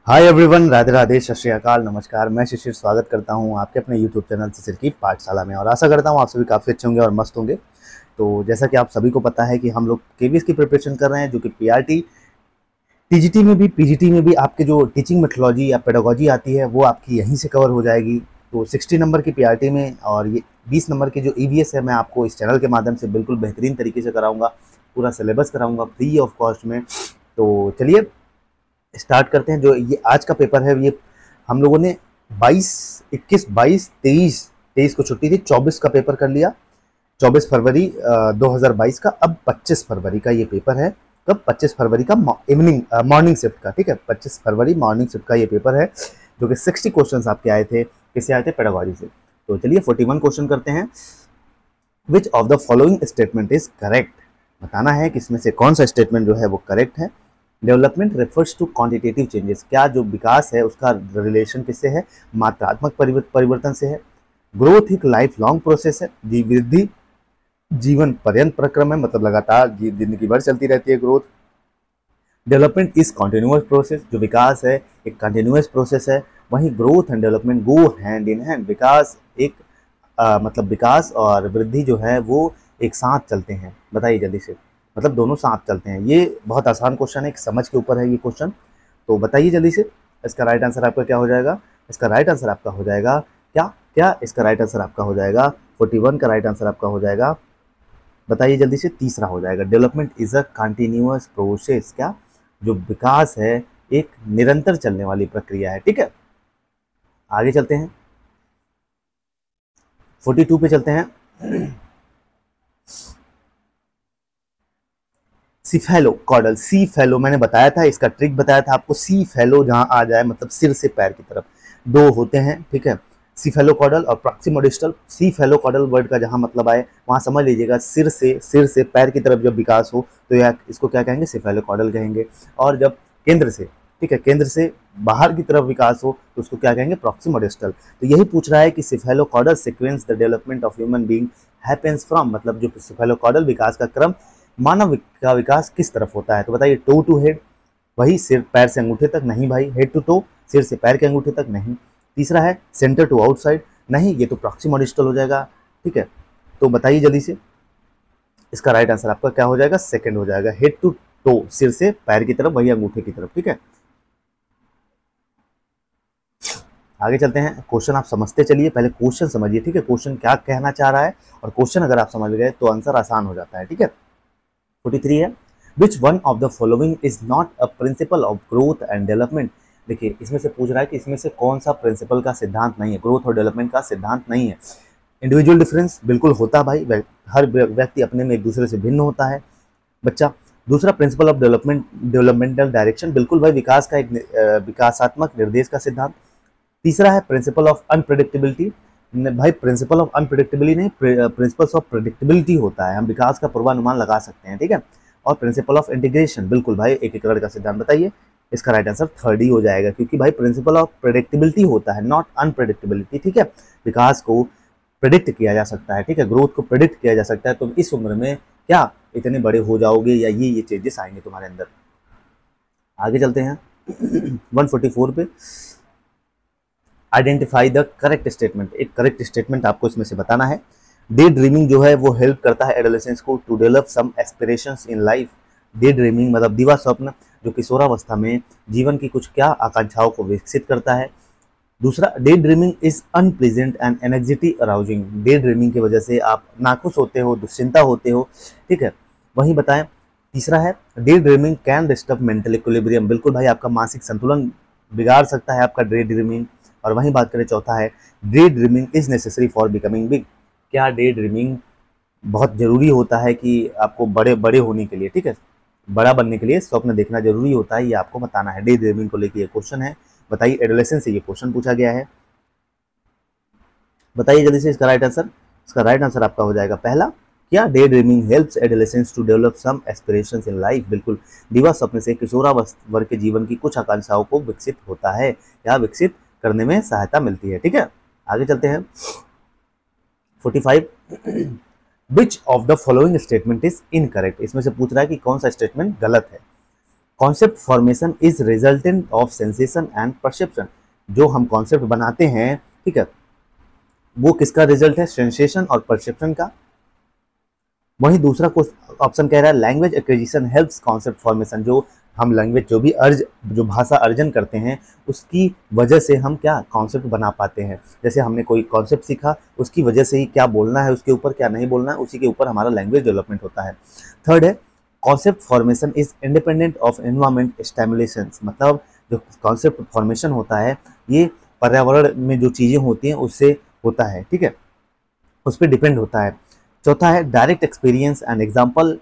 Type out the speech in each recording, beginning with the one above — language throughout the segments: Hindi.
हाय एवरीवन, राधे राधे, सत श्री अकाल, नमस्कार। मैं शिशिर स्वागत करता हूं आपके अपने यूट्यूब चैनल शिशिर की पाठशाला में और आशा करता हूं आप सभी काफ़ी अच्छे होंगे और मस्त होंगे। तो जैसा कि आप सभी को पता है कि हम लोग केवीएस की प्रिपरेशन कर रहे हैं, जो कि पीआरटी टीजीटी में भी पीजीटी में भी आपके जो टीचिंग मेथोलॉजी या पेडागोजी आती है वो आपकी यहीं से कवर हो जाएगी। तो 60 नंबर की पीआरटी में और ये 20 नंबर की जो ईवीएस है मैं आपको इस चैनल के माध्यम से बिल्कुल बेहतरीन तरीके से कराऊंगा। पूरा सिलेबस कराऊंगा फ्री ऑफ कॉस्ट में। तो चलिए स्टार्ट करते हैं। जो ये आज का पेपर है ये हम लोगों ने 22, 21, 22, 23 को छुट्टी थी, 24 का पेपर कर लिया। 24 फरवरी 2022 का। अब 25 फरवरी का ये पेपर है। कब? 25 फरवरी का इवनिंग मॉर्निंग शिफ्ट का। ठीक है, 25 फरवरी मॉर्निंग शिफ्ट का ये पेपर है, जो कि 60 क्वेश्चन आपके आए थे। किससे आए थे? पेडागोजी से। तो चलिए 41 क्वेश्चन करते हैं। विच of the following statement is correct? बताना है कि इसमें से कौन सा स्टेटमेंट जो है वो करेक्ट है। Development refers to quantitative changes. क्या जो विकास है उसका रिलेशन किससे है? मात्रात्मक परिवर्तन से है। ग्रोथ एक लाइफ लॉन्ग प्रोसेस है। वृद्धि जीवन पर्यंत प्रक्रम है, मतलब लगातार जिंदगी भर चलती रहती है growth. Development is continuous process. जो विकास है एक कंटिन्यूअस प्रोसेस है। वहीं growth and development go hand in hand. विकास एक मतलब विकास और वृद्धि जो है वो एक साथ चलते हैं। बताइए जल्दी से, मतलब दोनों साथ चलते हैं। ये बहुत आसान क्वेश्चन है, एक समझ के ऊपर है ये क्वेश्चन। तो बताइए जल्दी से, इसका राइट आंसर आपका क्या हो जाएगा? इसका राइट आंसर आपका हो जाएगा क्या क्या इसका राइट आंसर आपका हो जाएगा 41 का राइट आंसर आपका हो जाएगा। बताइए जल्दी से, तीसरा हो जाएगा। Development is a continuous process. क्या? जो विकास है एक निरंतर चलने वाली प्रक्रिया है। ठीक है, आगे चलते हैं, 42 पे चलते हैं। सीफेलो कॉडल, सी फेलो मैंने बताया था, इसका ट्रिक बताया था आपको। सी फेलो जहां आ जाए मतलब सिर से पैर की तरफ, दो होते हैं। ठीक है, सीफेलो कॉडल और प्रॉक्सिमोडिस्टल। सी फेलो कॉडल वर्ड का जहां मतलब आए वहां समझ लीजिएगा सिर से पैर की तरफ जब विकास हो तो यह इसको क्या कहेंगे? सीफेलो कॉडल कहेंगे। और जब केंद्र से, ठीक है, केंद्र से बाहर की तरफ विकास हो तो उसको क्या कहेंगे? प्रॉक्सिमोडिस्टल। तो यही पूछ रहा है कि cephalo caudal sequence the development of human being happens from, मतलब जो सीफेलो कॉडल विकास का क्रम मानव का विकास किस तरफ होता है? तो बताइए, टो टू हेड, वही सिर पैर से अंगूठे तक? नहीं भाई। हेड टू टो, सिर से पैर के अंगूठे तक? नहीं। तीसरा है सेंटर टू आउटसाइड? नहीं, ये तो प्रॉक्सिमोडिस्टल हो जाएगा। ठीक है, तो बताइए जल्दी से, इसका राइट आंसर आपका क्या हो जाएगा? सेकंड हो जाएगा, हेड टू टो, सिर से पैर की तरफ, वही अंगूठे की तरफ। ठीक है, आगे चलते हैं। क्वेश्चन आप समझते चलिए, पहले क्वेश्चन समझिए। ठीक है, क्वेश्चन क्या कहना चाह रहा है, और क्वेश्चन अगर आप समझ गए तो आंसर आसान हो जाता है। ठीक है, 43 है। Which one of the following is not a principle of growth and development? देखिए, इसमें से पूछ रहा है कि इसमें से कौन सा प्रिंसिपल का सिद्धांत नहीं है, ग्रोथ और डेवलपमेंट का सिद्धांत नहीं है। इंडिविजुअल डिफरेंस, बिल्कुल होता भाई, हर व्यक्ति अपने में एक दूसरे से भिन्न होता है बच्चा। दूसरा, principle of development, developmental direction, बिल्कुल भाई विकास का एक विकासात्मक निर्देश का सिद्धांत। तीसरा है प्रिंसिपल ऑफ अनप्रेडिक्टेबिलिटी। भाई प्रिंसिपल ऑफ अनप्रेडिक्टेबिलिटी नहीं, प्रिंसिपल्स ऑफ प्रेडिक्टेबिलिटी होता है, हम विकास का पूर्वानुमान लगा सकते हैं। ठीक है, और प्रिंसिपल ऑफ इंटीग्रेशन, बिल्कुल भाई एक एकड़ का सिद्धांत। बताइए, इसका राइट आंसर थर्ड ही हो जाएगा, क्योंकि भाई प्रिंसिपल ऑफ प्रेडिक्टेबिलिटी होता है, नॉट अनप्रेडिक्टेबिलिटी। ठीक है, विकास को प्रेडिक्ट किया जा सकता है। ठीक है, ग्रोथ को प्रेडिक्ट किया जा सकता है। तुम इस उम्र में क्या इतने बड़े हो जाओगे, या ये चेंजेस आएंगे तुम्हारे अंदर। आगे चलते हैं 144 पे। Identify the correct statement. एक करेक्ट स्टेटमेंट आपको इसमें से बताना है। डे ड्रीमिंग जो है वो हेल्प करता है एडोलेसेंस को to develop some aspirations in life. Day dreaming मतलब दिवा स्वप्न, जो किशोरावस्था में जीवन की कुछ क्या आकांक्षाओं को विकसित करता है। दूसरा, day dreaming is unpleasant and anxiety arousing. Day dreaming की वजह से आप नाखुश होते हो, दुश्चिंता होते हो। ठीक है, वहीं बताएं। तीसरा है, day dreaming can disturb mental equilibrium. बिल्कुल भाई, आपका मानसिक संतुलन बिगाड़ सकता है आपका डे ड्रीमिंग। और वहीं बात करें, चौथा है, day dreaming is necessary for becoming big. क्या डे ड्रीमिंग बहुत जरूरी होता है कि आपको बड़े बड़े होने के लिए, ठीक है, बड़ा बनने के लिए स्वप्न देखना जरूरी होता है, ये आपको बताना है। डे ड्रीमिंग को लेकर ये क्वेश्चन है। बताइए, एडोलेसेंस से ये क्वेश्चन पूछा गया है। बताइए जल्दी से इसका राइट आंसर। इसका राइट आंसर आपका हो जाएगा पहला। क्या day dreaming helps adolescence to develop some aspirations in life? बिल्कुल, दिवा स्वप्न से किशोरावस्था के जीवन की कुछ आकांक्षाओं को विकसित होता है या विकसित करने में सहायता मिलती है। ठीक है, आगे चलते हैं 45। विच of the following statement is incorrect? इसमें से पूछ रहा है कि कौन सा स्टेटमेंट गलत है। Concept formation is resultant of sensation and perception. जो हम कॉन्सेप्ट बनाते हैं, ठीक है, वो किसका रिजल्ट है? सेंसेशन और परसेप्शन का। वहीं दूसरा ऑप्शन कह रहा है language acquisition helps concept formation. जो हम लैंग्वेज जो भाषा अर्जन करते हैं उसकी वजह से हम क्या कॉन्सेप्ट बना पाते हैं। जैसे हमने कोई कॉन्सेप्ट सीखा, उसकी वजह से ही क्या बोलना है उसके ऊपर, क्या नहीं बोलना है उसी के ऊपर हमारा लैंग्वेज डेवलपमेंट होता है। थर्ड है concept formation is independent of environment stimulations. मतलब जो कॉन्सेप्ट फॉर्मेशन होता है ये पर्यावरण में जो चीज़ें होती हैं उससे होता है, ठीक है, उस पर डिपेंड होता है। चौथा है direct experience and example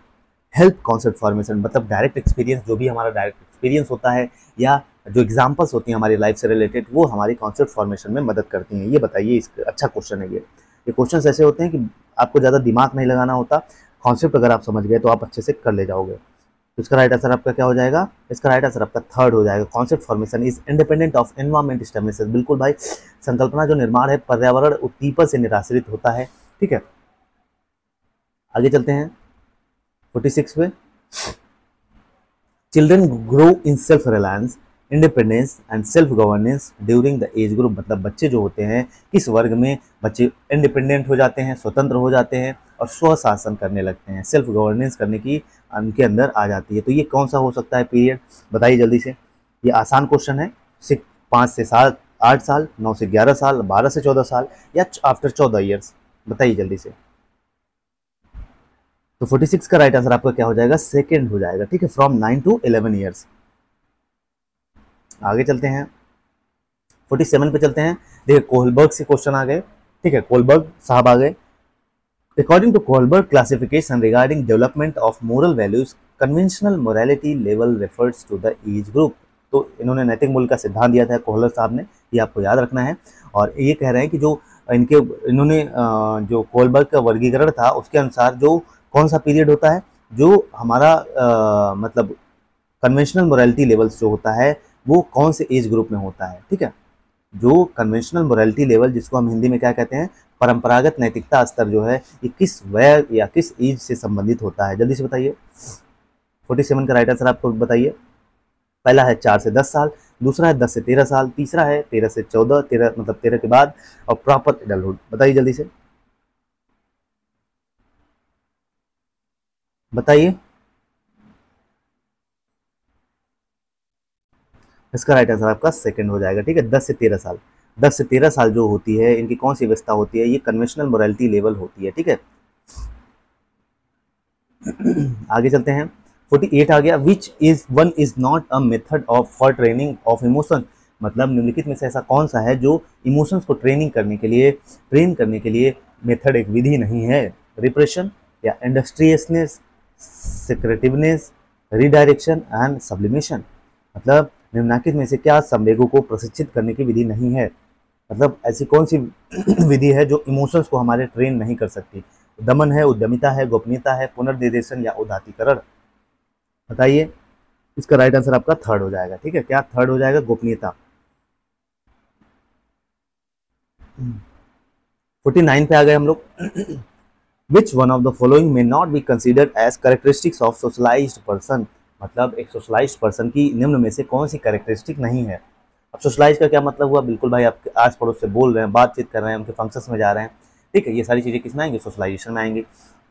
help concept formation. मतलब डायरेक्ट एक्सपीरियंस, जो भी हमारा डायरेक्ट एक्सपीरियंस होता है या जो एग्जाम्पल्स होती हैं हमारी लाइफ से रिलेटेड, वो हमारी कॉन्सेप्ट फॉर्मेशन में मदद करती हैं। ये बताइए, इस अच्छा क्वेश्चन है ये क्वेश्चन ऐसे होते हैं कि आपको ज़्यादा दिमाग नहीं लगाना होता, कॉन्सेप्ट अगर आप समझ गए तो आप अच्छे से कर ले जाओगे। तो इसका राइट आंसर आपका क्या हो जाएगा? इसका राइट आंसर आपका थर्ड हो जाएगा। Concept formation is independent of environment stimulation. बिल्कुल भाई, संकल्पना जो निर्माण है पर्यावरण उद्दीपक से निराश्रित होता है, ठीक है। आगे चलते हैं 46 पे। Children grow in self reliance independence and self governance during the age group. मतलब बच्चे जो होते हैं किस वर्ग में बच्चे इंडिपेंडेंट हो जाते हैं, स्वतंत्र हो जाते हैं और स्वशासन करने लगते हैं, सेल्फ गवर्नेंस करने की उनके अंदर आ जाती है। तो ये कौन सा हो सकता है पीरियड? बताइए जल्दी से। ये आसान क्वेश्चन है। 5 से 8 साल, 9 से 11 साल, 12 से 14 साल या आफ्टर 14 ईयर्स। बताइए जल्दी से। तो 46 का राइट आंसर आपका क्या हो जाएगा? सेकेंड हो जाएगा, ठीक है, फ्रॉम 9 to 11 ईयर्स। आगे चलते हैं 47 पे चलते हैं। देखिए कोहलबर्ग से क्वेश्चन आ गए, ठीक है, कोहलबर्ग साहब आ गए। According to Kohlberg classification regarding development of moral values conventional morality level refers to the age group. तो इन्होंने नैतिक मूल्य का सिद्धांत दिया था कोहलर साहब ने, ये आपको याद रखना है। और ये कह रहे हैं कि जो इन्होंने जो कोहलबर्ग का वर्गीकरण था उसके अनुसार जो कौन सा पीरियड होता है, जो हमारा मतलब कन्वेंशनल मोरालिटी लेवल्स जो होता है वो कौन से एज ग्रुप में होता है, ठीक है। जो कन्वेंशनल मोरालिटी लेवल, जिसको हम हिंदी में क्या कहते हैं, परंपरागत नैतिकता स्तर जो है, ये किस वय या किस एज से संबंधित होता है? जल्दी से बताइए। 47 का राइट आंसर आपको बताइए। पहला है 4 से 10 साल, दूसरा है 10 से 13 साल, तीसरा है 13 से 14, 13 मतलब 13 के बाद, और प्रॉपर एडल्टहुड। बताइए जल्दी से, बताइए। इसका राइट आंसर आपका सेकंड हो जाएगा, ठीक है, 10 से 13 साल। 10 से 13 साल जो होती है, इनकी कौन सी अवस्था होती है? ये कन्वेंशनल मोरालिटी लेवल होती है, ठीक है। आगे चलते हैं 48 आ गया। Which is one is not a method of for training of emotion. मतलब निम्नलिखित में से ऐसा कौन सा है जो इमोशंस को ट्रेन करने के लिए मेथड, एक विधि नहीं है? रिप्रेशन या इंडस्ट्रियसनेस, सिक्रेटिवनेस, रिडायरेक्शन एंड सब्लिमेशन। मतलब निम्नलिखित में से क्या संवेगों को प्रशिक्षित करने की विधि नहीं है? मतलब ऐसी कौन सी विधि है जो इमोशंस को हमारे ट्रेन नहीं कर सकती? दमन है, उद्यमिता है, गोपनीयता है, पुनर्निर्देशन या उदातीकरण। बताइए। इसका राइट आंसर आपका थर्ड हो जाएगा, ठीक है। क्या थर्ड हो जाएगा? गोपनीयता। 49 पे आ गए हम लोग। Which one of the following may not be considered as characteristics of socialised person. मतलब एक सोशलाइज्ड पर्सन की निम्न में से कौन सी कैरेक्टरिस्टिक नहीं है? अब सोशलाइज का क्या मतलब हुआ? बिल्कुल भाई, आपके आस पड़ोस से बोल रहे हैं, बातचीत कर रहे हैं, उनके फंक्शंस में जा रहे हैं, ठीक है, ये सारी चीज़ें किस में आएंगी? सोशलाइजेशन में आएंगी।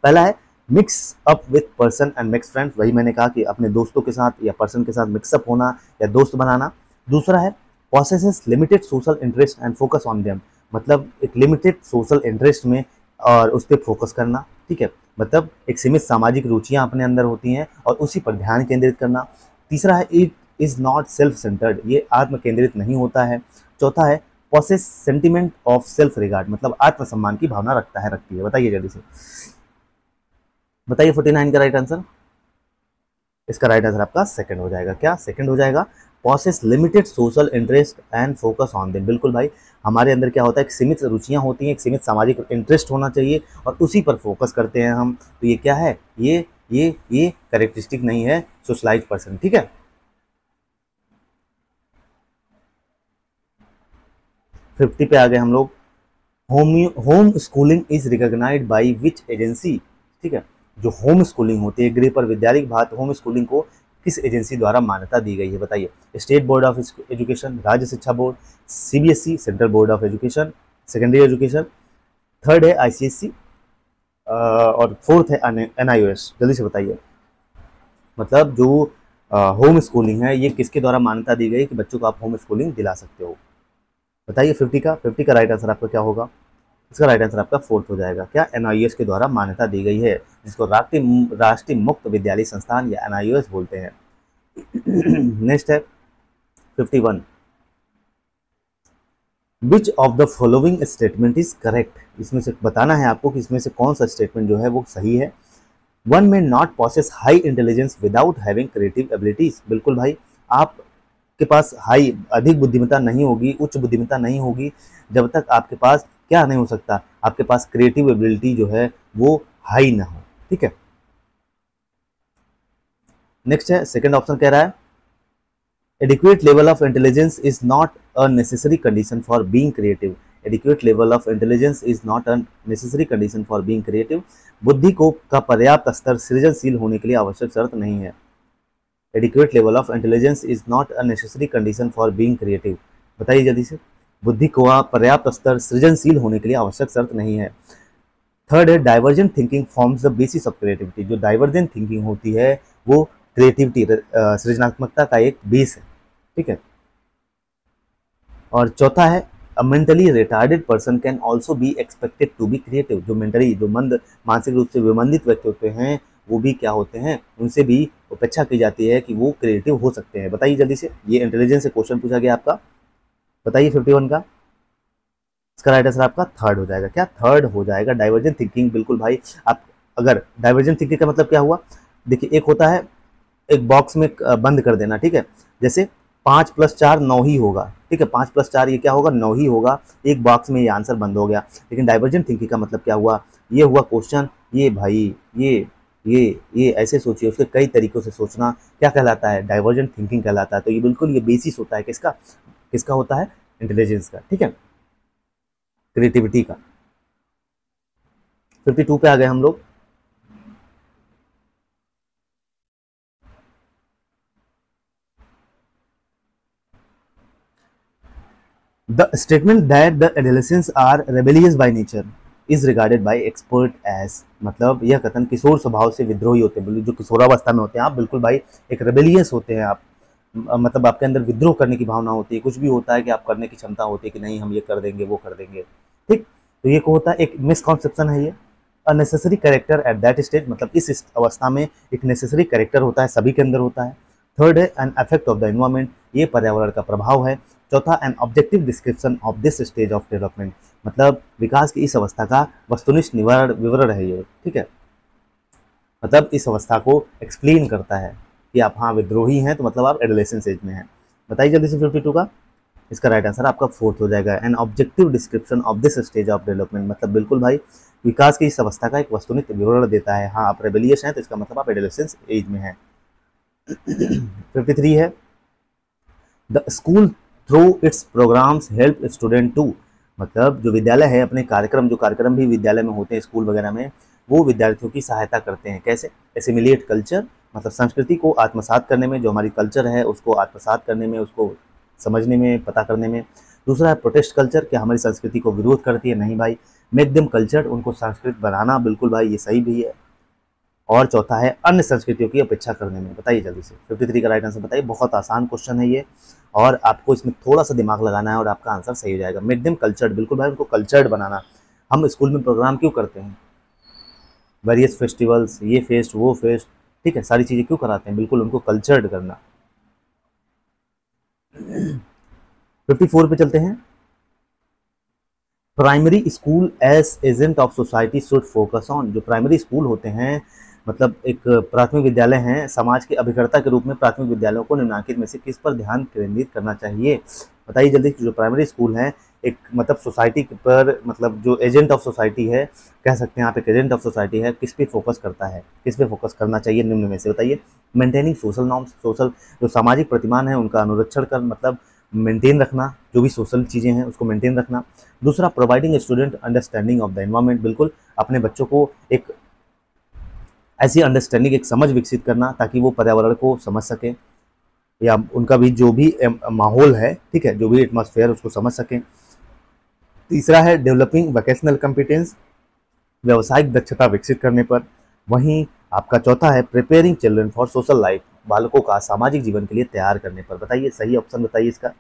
पहला है mix up with person and mix friends. वही मैंने कहा कि अपने दोस्तों के साथ या पर्सन के साथ मिक्सअप होना या दोस्त बनाना। दूसरा है possesses limited social interest and focus on them. मतलब एक लिमिटेड सोशल इंटरेस्ट में और उस पर फोकस करना, ठीक है, मतलब एक सीमित सामाजिक रुचियां अपने अंदर होती हैं और उसी पर ध्यान केंद्रित करना। तीसरा है it is not self centred, ये आत्म केंद्रित नहीं होता है। चौथा है possesses sentiment of self regard, मतलब आत्मसम्मान की भावना रखती है। बताइए जल्दी से, बताइए 49 का राइट आंसर। इसका राइट आंसर आपका सेकंड हो जाएगा। क्या सेकंड हो जाएगा? Possesses limited social interest and focus on them. बिल्कुल भाई, हमारे अंदर क्या होता है, एक सीमित रुचियां होती हैं, एक सीमित सामाजिक इंटरेस्ट होना चाहिए और उसी पर फोकस करते हैं हम। तो ये क्या है? ये कैरेक्टरिस्टिक नहीं है सोशलाइज्ड पर्सन, ठीक है। 50 पे आ गए हम लोग। Home schooling is recognised by which agency. ठीक है, जो होम स्कूलिंग होती है, गृह पर विद्यालय की बात, होम स्कूलिंग को किस एजेंसी द्वारा मान्यता दी गई है, बताइए। स्टेट बोर्ड ऑफ एजुकेशन, राज्य शिक्षा board, CBSE central board of education secondary education, third है आईसीएसई और फोर्थ है एनआईओएस। जल्दी से बताइए। मतलब जो होम स्कूलिंग है ये किसके द्वारा मान्यता दी गई कि बच्चों को आप होम स्कूलिंग दिला सकते हो, बताइए। 50 का राइट आंसर आपका क्या होगा? इसका राइट आंसर आपका फोर्थ हो जाएगा। क्या? एनआईओएस के द्वारा मान्यता दी गई है, जिसको राष्ट्रीय मुक्त विद्यालय संस्थान या एनआईओएस बोलते हैं। नेक्स्ट है 51। विच of the following statement is correct? इसमें से बताना है आपको कि इसमें से कौन सा स्टेटमेंट जो है वो सही है। वन में not possesses high intelligence without having creative abilities. बिल्कुल भाई, आपके पास अधिक बुद्धिमत्ता नहीं होगी, उच्च बुद्धिमत्ता नहीं होगी जब तक आपके पास क्या नहीं हो सकता, आपके पास क्रिएटिव एबिलिटी जो है वो हाई ना हो। ठीक है। नेक्स्ट है सेकंड ऑप्शन कह रहा है adequate level of intelligence is not a necessary condition for being creative. Adequate level of intelligence is not a necessary condition for being creative. बुद्धि का पर्याप्त स्तर सृजनशील होने के लिए आवश्यक शर्त नहीं है। Adequate level of intelligence is not a necessary condition for being creative. बताइए जल्दी से। बुद्धि का पर्याप्त स्तर सृजनशील होने के लिए आवश्यक शर्त नहीं है। थर्ड है divergent thinking forms the basis of creativity. जो डाइवर्जेंट थिंकिंग होती है वो क्रिएटिविटी सृजनात्मकता का एक बेस है। ठीक है। और चौथा है a mentally retarded person can also be expected to be creative. जो मानसिक रूप से विमंदित व्यक्ति होते हैं वो भी क्या होते हैं, उनसे भी अपेक्षा की जाती है कि वो क्रिएटिव हो सकते हैं। बताइए जल्दी से। ये इंटेलिजेंस से क्वेश्चन पूछा गया आपका। बताइए 51 का। इसका राइट आंसर आपका थर्ड हो जाएगा। क्या? थर्ड हो जाएगा डाइवर्जेंट थिंकिंग। बिल्कुल भाई। आप अगर डाइवर्जेंट थिंकिंग का मतलब क्या हुआ, देखिए एक होता है एक बॉक्स में बंद कर देना। ठीक है। जैसे 5 + 4 9 ही होगा। ठीक है। 5 + 4 ये क्या होगा? 9 ही होगा। एक बॉक्स में ये आंसर बंद हो गया। लेकिन डाइवर्जेंट थिंकिंग का मतलब क्या हुआ, ये हुआ क्वेश्चन, ये भाई ये ऐसे सोचिए, उसके कई तरीकों से सोचना क्या कहलाता है? डाइवर्जेंट थिंकिंग कहलाता है। तो ये बिल्कुल ये बेसिस होता है किसका? किसका होता है? इंटेलिजेंस का। ठीक है, क्रिएटिविटी का। 52 पे आ गए हम लोग। The statement that the adolescents are rebellious by nature is regarded by expert as, मतलब यह कथन किशोर स्वभाव से विद्रोही होते हैं। जो किशोरावस्था में होते हैं आप, बिल्कुल भाई एक रेबेलियस होते हैं आप। मतलब आपके अंदर विद्रोह करने की भावना होती है। कुछ भी होता है कि आप करने की क्षमता होती है कि नहीं हम ये कर देंगे वो कर देंगे। ठीक। तो ये होता है एक मिसकॉन्सेप्शन है ये। Unnecessary character at that stage, मतलब इस अवस्था में एक नेसेसरी कैरेक्टर होता है, सभी के अंदर होता है। थर्ड है an effect of the environment, ये पर्यावरण का प्रभाव है। चौथा an objective description of this stage of development, मतलब विकास की इस अवस्था का वस्तुनिष्ठ विवरण है ये। ठीक है। मतलब इस अवस्था को एक्सप्लेन करता है कि आप हाँ विद्रोही हैं तो मतलब आप एडोलेसेंस एज में हैं। बताइए जल्दी से 52 का। इसका राइट आंसर आपका फोर्थ हो जाएगा। An objective description of this stage of development, मतलब बिल्कुल भाई विकास की इस अवस्था का एक वस्तुनिष्ठ विवरण देता है। हाँ आप रेबेलियस हैं तो इसका मतलब आप एडोलेसेंस एज में हैं। 53 है the school through its programmes help student to, मतलब जो विद्यालय है अपने जो कार्यक्रम भी विद्यालय में होते हैं स्कूल वगैरह में, वो विद्यार्थियों की सहायता करते हैं। कैसे? एसिमिलेट कल्चर, मतलब संस्कृति को आत्मसात करने में, जो हमारी कल्चर है उसको आत्मसात करने में, उसको समझने में, पता करने में। दूसरा है प्रोटेस्ट कल्चर, क्या हमारी संस्कृति को विरोध करती है? नहीं भाई। मेक देम कल्चर, उनको संस्कृत बनाना, बिल्कुल भाई ये सही भी है। और चौथा है अन्य संस्कृतियों की अपेक्षा करने में। बताइए जल्दी से। 53 का राइट आंसर बताइए। बहुत आसान क्वेश्चन है ये और आपको इसमें थोड़ा सा दिमाग लगाना है और आपका आंसर सही हो जाएगा। मेक देम कल्चर्ड, बिल्कुल भाई उनको कल्चर्ड बनाना। हम स्कूल में प्रोग्राम क्यों करते हैं? वेरियस फेस्टिवल्स, ये फेस्ट वो फेस्ट, ठीक है, सारी चीज़ें क्यों कराते हैं? बिल्कुल उनको कल्चर्ड करना। 54 पे चलते हैं। Primary school as agent of society should focus on, जो प्राइमरी स्कूल होते हैं मतलब एक प्राथमिक विद्यालय हैं, समाज के अभिकर्ता के रूप में प्राथमिक विद्यालयों को निम्नलिखित में से किस पर ध्यान केंद्रित करना चाहिए? बताइए जल्दी। जो प्राइमरी स्कूल हैं एक मतलब सोसाइटी पर, मतलब जो एजेंट ऑफ सोसाइटी है, कह सकते हैं आप एक एजेंट ऑफ सोसाइटी है, किस पे फोकस करता है, किस पे फोकस करना चाहिए निम्न में से? बताइए। मेंटेनिंग सोशल नॉर्म्स, सोशल जो सामाजिक प्रतिमान है उनका अनुरक्षण कर, मतलब मेंटेन रखना, जो भी सोशल चीज़ें हैं उसको मेंटेन रखना। दूसरा providing student understanding of the environment, बिल्कुल अपने बच्चों को एक ऐसी अंडरस्टैंडिंग, एक समझ विकसित करना ताकि वो पर्यावरण को समझ सकें या उनका भी जो भी माहौल है, ठीक है, जो भी एटमॉस्फेयर उसको समझ सकें। तीसरा है डेवलपिंग वोकेशनल कॉम्पिटेंस, व्यावसायिक दक्षता विकसित करने पर। वहीं आपका चौथा है preparing children for social life, बालकों का सामाजिक जीवन के लिए तैयार करने पर। बताइए सही ऑप्शन बताइए इसका,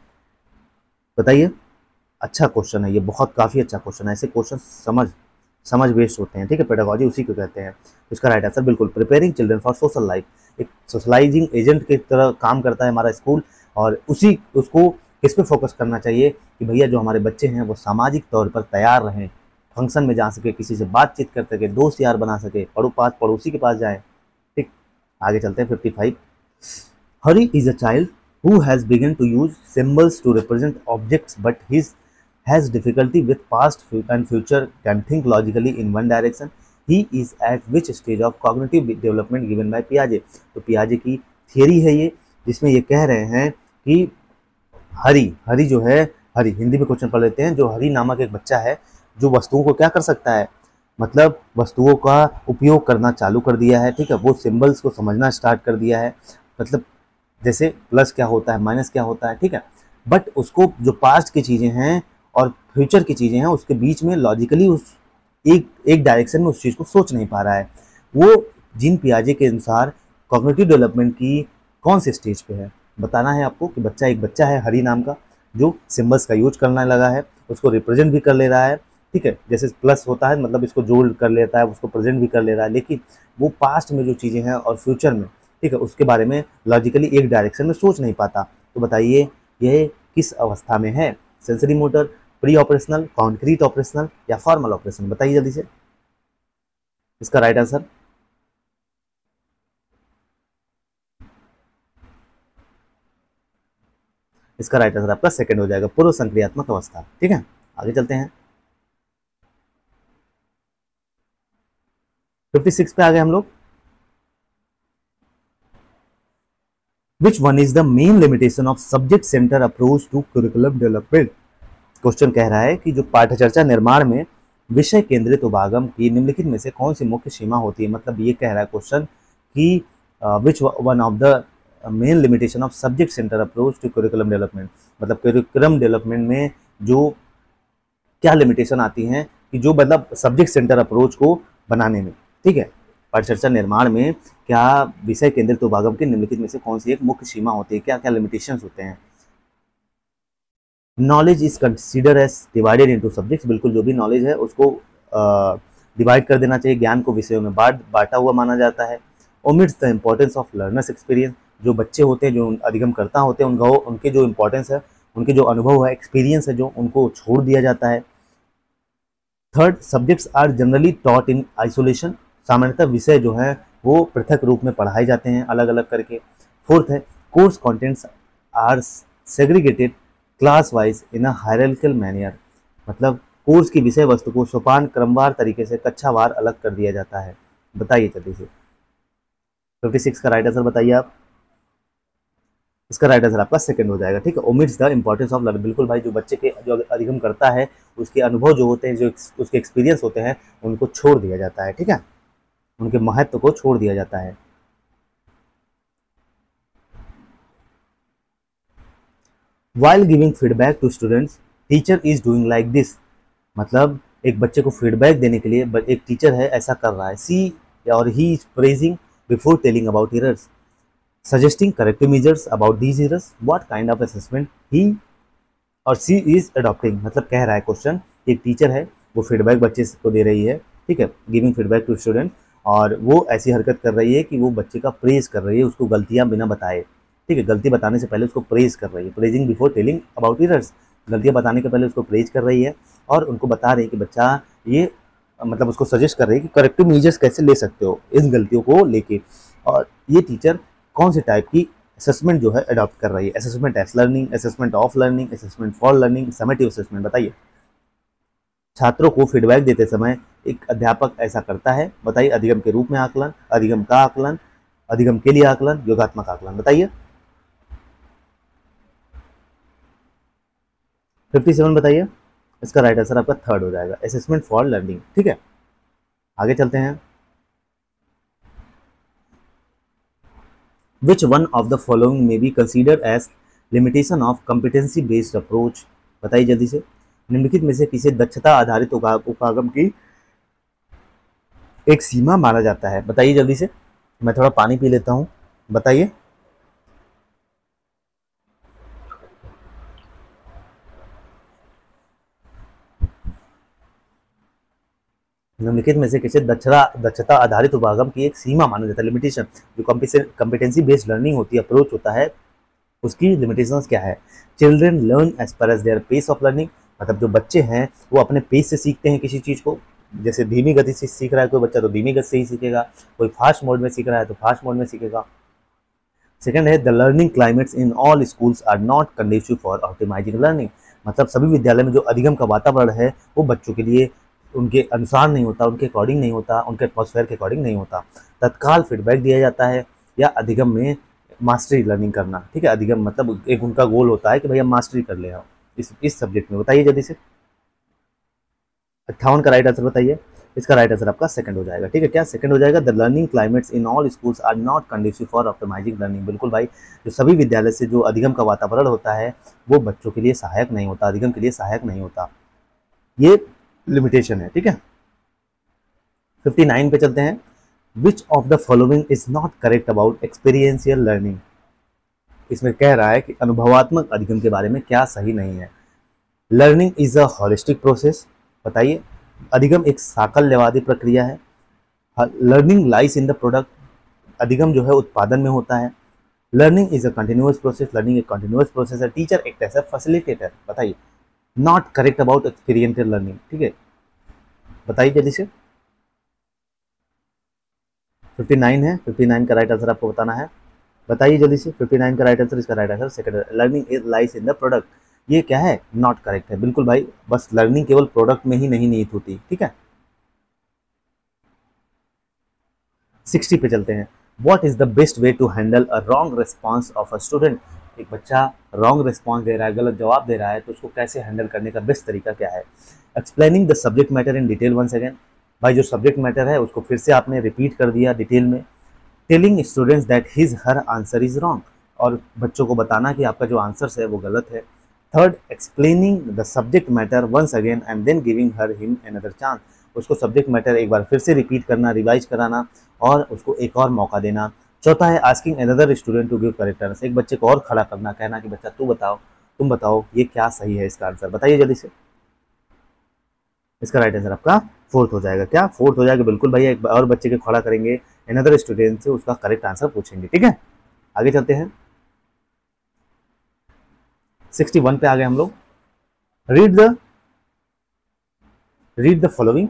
बताइए। अच्छा क्वेश्चन है ये, बहुत काफ़ी अच्छा क्वेश्चन है। ऐसे क्वेश्चन समझ समझ बेस्ड होते हैं, ठीक है, पेडागोजी उसी को कहते हैं। तो इसका राइट आंसर बिल्कुल preparing children for social life, एक सोशलाइजिंग एजेंट की तरह काम करता है हमारा स्कूल। और उसी उसको किस पे फोकस करना चाहिए कि भैया जो हमारे बच्चे हैं वो सामाजिक तौर पर तैयार रहें, फंक्शन में जा सके, किसी से बातचीत कर सके, दोस्त यार बना सके, पड़ोसी के पास जाए। ठीक, आगे चलते हैं 55। Hari is a child who has begun to use symbols to represent objects but his has difficulty with past and future, can think logically in one direction. He is at which stage of cognitive development given by Piaget? तो पियाजे की थियरी है ये, जिसमें ये कह रहे हैं कि हरी हरी जो है, हरी हिंदी में क्वेश्चन पढ़ लेते हैं। जो हरी नामक एक बच्चा है जो वस्तुओं को क्या कर सकता है, मतलब वस्तुओं का उपयोग करना चालू कर दिया है, ठीक है, वो सिंबल्स को समझना स्टार्ट कर दिया है, मतलब जैसे प्लस क्या होता है, माइनस क्या होता है, ठीक है। बट उसको जो पास्ट की चीज़ें हैं और फ्यूचर की चीज़ें हैं उसके बीच में लॉजिकली उस एक एक डायरेक्शन में उस चीज़ को सोच नहीं पा रहा है। वो जीन पियाजे के अनुसार कॉग्निटिव डेवलपमेंट की कौन से स्टेज पे है, बताना है आपको कि बच्चा एक बच्चा है हरी नाम का जो सिम्बल्स का यूज करने लगा है, उसको रिप्रेजेंट भी कर ले रहा है, ठीक है, जैसे प्लस होता है मतलब इसको जोड़ कर लेता है, उसको प्रेजेंट भी कर ले रहा है, लेकिन वो पास्ट में जो चीज़ें हैं और फ्यूचर में, ठीक है, उसके बारे में लॉजिकली एक डायरेक्शन में सोच नहीं पाता। तो बताइए यह किस अवस्था में है, sensory motor, pre operational, concrete operational या फॉर्मल ऑपरेशन? बताइए जल्दी से इसका राइट आंसर। इसका राइट आंसर आपका सेकंड हो जाएगा, पूर्व संक्रियात्मक अवस्था। ठीक है, आगे चलते हैं 56 पे आ गए हम लोग। Which one is the main limitation of subject center approach to curriculum development? Question कह रहा है कि जो पाठ्यचर्चा निर्माण में विषय केंद्रित उपागम की निम्नलिखित में से कौन सी मुख्य सीमा होती है। मतलब ये कह रहा है क्वेश्चन कि which one of the main limitation of subject centre approach to curriculum development, मतलब करिकुलम डेवलपमेंट में जो क्या लिमिटेशन आती हैं कि जो मतलब सब्जेक्ट सेंटर अप्रोच को बनाने में, ठीक है, परिचर्चा निर्माण में क्या विषय केंद्रित उपागम के निम्नलिखित में से कौन सी एक मुख्य सीमा होती है, क्या क्या लिमिटेशंस होते हैं। Knowledge is consider as divided into subjects, बिल्कुल जो भी नॉलेज है उसको डिवाइड कर देना चाहिए, ज्ञान को विषयों में बांटा हुआ माना जाता है। Omits the importance of learner's experience, जो बच्चे होते हैं जो अधिगम करता होते हैं उनके जो इम्पोर्टेंस है, उनके जो अनुभव है, एक्सपीरियंस है जो, उनको छोड़ दिया जाता है। Third, subjects are generally taught in isolation, सामान्यतः विषय जो है वो पृथक रूप में पढ़ाए जाते हैं अलग अलग करके। फोर्थ है course contents are segregated class wise in a hierarchical manner, मतलब कोर्स की विषय वस्तु को सोपान क्रमवार तरीके से कक्षावार अलग कर दिया जाता है। बताइए जल्दी से 56 का राइट आंसर बताइए आप। इसका राइट आंसर आपका सेकंड हो जाएगा। ठीक है, omits the importance of learning, बिल्कुल भाई, जो बच्चे के जो अधिगम करता है उसके अनुभव जो होते हैं, जो उसके एक्सपीरियंस होते हैं, उनको छोड़ दिया जाता है। ठीक है, उनके महत्व को छोड़ दिया जाता है। While giving feedback to students teacher is doing like this, मतलब एक बच्चे को फीडबैक देने के लिए एक टीचर है ऐसा कर रहा है। सी और he is praising before telling about errors, suggesting corrective measures about these errors, what kind of assessment he और सी इज अडॉप्टिंग, मतलब कह रहा है क्वेश्चन एक टीचर है वो फीडबैक बच्चे को दे रही है, ठीक है, गिविंग फीडबैक टू स्टूडेंट, और वो ऐसी हरकत कर रही है कि वो बच्चे का प्रेज कर रही है, उसको गलतियां बिना बताए, ठीक है, गलती बताने से पहले उसको प्रेज कर रही है, praising before telling about errors, गलतियां बताने के पहले उसको प्रेज कर रही है और उनको बता रही है कि बच्चा ये, मतलब उसको सजेस्ट कर रही है कि करेक्टिव मेजर्स कैसे ले सकते हो इन गलतियों को लेके। और ये टीचर कौन से टाइप की असेसमेंट जो है अडॉप्ट कर रही है, assessment S learning, assessment of learning, assessment for learning, summative assessment? बताइए। छात्रों को फीडबैक देते समय एक अध्यापक ऐसा करता है, बताइए, अधिगम के रूप में आकलन, अधिगम का आकलन, अधिगम के लिए आकलन, योगात्मक आकलन? बताइए 57 बताइए। इसका राइट आंसर आपका थर्ड हो जाएगा, असेसमेंट फॉर लर्निंग। ठीक है, आगे चलते हैं which one of the following may be considered as limitation of competency based approach, बताइए जल्दी से। निम्नलिखित में से किसे दक्षता आधारित उपागम की एक सीमा माना जाता है, बताइए जल्दी से। मैं थोड़ा पानी पी लेता हूं, बताइए। निम्नलिखित में से किसे दक्षता आधारित उपागम की एक सीमा माना जाता है, लिमिटेशन। जो कॉम्पिटेंसी बेस्ड लर्निंग होती है, अप्रोच होता है, उसकी लिमिटेशंस क्या है। Children learn as per as their pace of learning, मतलब जो बच्चे हैं वो अपने पेस से सीखते हैं किसी चीज़ को। जैसे धीमी गति से सीख रहा है कोई बच्चा तो धीमी गति से ही सीखेगा, कोई फास्ट मोड में सीख रहा है तो फास्ट मोड में सीखेगा। सेकंड है the learning climates in all schools are not conducive for optimising learning, मतलब सभी विद्यालय में जो अधिगम का वातावरण है वो बच्चों के लिए उनके अनुसार नहीं होता, उनके अकॉर्डिंग नहीं होता, उनके एटमॉस्फेयर के अकॉर्डिंग नहीं होता। तत्काल फीडबैक दिया जाता है या अधिगम में मास्टरी लर्निंग करना, ठीक है। अधिगम मतलब एक उनका गोल होता है कि भैया मास्टरी कर ले आओ इस सब्जेक्ट में, बताइए जल्दी से। 58 का राइट आंसर बताइए। इसका राइट आंसर आपका सेकंड हो जाएगा, ठीक है। क्या सेकंड हो जाएगा, the learning climates in all schools are not conducive for optimising learning, बिल्कुल भाई। जो सभी विद्यालय से जो अधिगम का वातावरण होता है वो बच्चों के लिए सहायक नहीं होता, अधिगम के लिए सहायक नहीं होता, ये लिमिटेशन है, ठीक है। 59 पे चलते हैं। विच of the following is not correct about experiential learning, इसमें कह रहा है कि अनुभवात्मक अधिगम के बारे में क्या सही नहीं है। Learning is a holistic process, बताइए। अधिगम एक साकल्यवादी प्रक्रिया है। Learning lies in the product, अधिगम जो है उत्पादन में होता है। Learning is a continuous process, learning एक कंटिन्यूअस प्रोसेस है। Teacher act as a facilitator, बताइए। Not correct about experiential learning, ठीक है, बताइए जल्दी से। 59 है, 59 का राइट आंसर आपको बताना है, बताइए जल्दी से। 59 का राइट आंसर, इसका right answer second, learning is lies in the product, ये क्या है, नॉट करेक्ट है, बिल्कुल भाई। बस लर्निंग केवल प्रोडक्ट में ही नहीं निहित होती, ठीक है। 60 पे चलते हैं। What is the best way to handle a wrong response of a student, एक बच्चा रॉन्ग रिस्पॉन्स दे रहा है, गलत जवाब दे रहा है, तो उसको कैसे हैंडल करने का बेस्ट तरीका क्या है। Explaining the subject matter in detail once again, भाई जो सब्जेक्ट मैटर है उसको फिर से आपने रिपीट कर दिया डिटेल में। Telling students that his her answer is wrong, और बच्चों को बताना कि आपका जो आंसर है वो गलत है। Third, explaining the subject matter once again and then giving her him another chance, उसको सब्जेक्ट मैटर एक बार फिर से रिपीट करना, रिवाइज कराना और उसको एक और मौका देना। चौथा है asking another student to give correct answer, एक बच्चे को और खड़ा करना, कहना कि बच्चा तू बताओ, तुम बताओ ये क्या सही है, इसका आंसर बताइए जल्दी से। इसका राइट आंसर आपका फोर्थ हो जाएगा। क्या फोर्थ हो जाएगा, बिल्कुल भैया। एक और बच्चे को खड़ा करेंगे, अनदर स्टूडेंट से उसका करेक्ट आंसर पूछेंगे, ठीक है। आगे चलते हैं, 61 पे आ गए हम लोग। रीड द फॉलोइंग,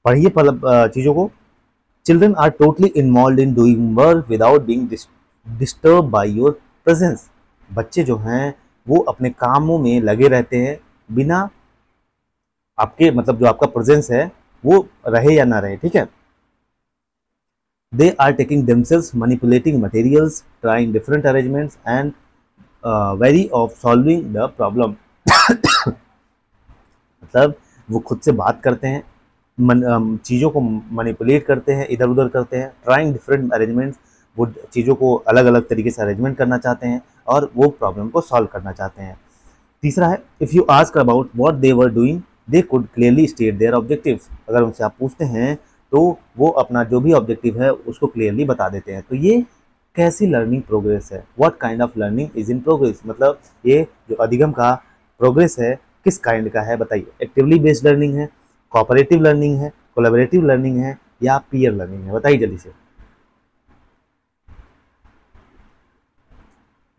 पढ़िए चीजों को। Children are totally involve in doing work without being disturb by your presence, बच्चे जो हैं वो अपने कामों में लगे रहते हैं बिना आपके, मतलब जो आपका प्रेजेंस है वो रहे या ना रहे, ठीक है। They are taking themselves manipulating materials trying different arrangements and very of solving the problem, मतलब वो खुद से बात करते हैं, चीज़ों को मैनिपुलेट करते हैं, इधर उधर करते हैं। ट्राइंग डिफरेंट अरेंजमेंट्स, वो चीज़ों को अलग अलग तरीके से अरेंजमेंट करना चाहते हैं और वो प्रॉब्लम को सॉल्व करना चाहते हैं। तीसरा है if you ask about what they were doing they could clearly state their objectives, अगर उनसे आप पूछते हैं तो वो अपना जो भी ऑब्जेक्टिव है उसको क्लियरली बता देते हैं। तो ये कैसी लर्निंग प्रोग्रेस है, what kind of learning is in progress, मतलब ये जो अधिगम का प्रोग्रेस है किस काइंड का है, बताइए। एक्टिवली बेस्ड लर्निंग है, कोऑपरेटिव लर्निंग है, कोलैबोरेटिव लर्निंग है या पीयर लर्निंग है, बताइए जल्दी से।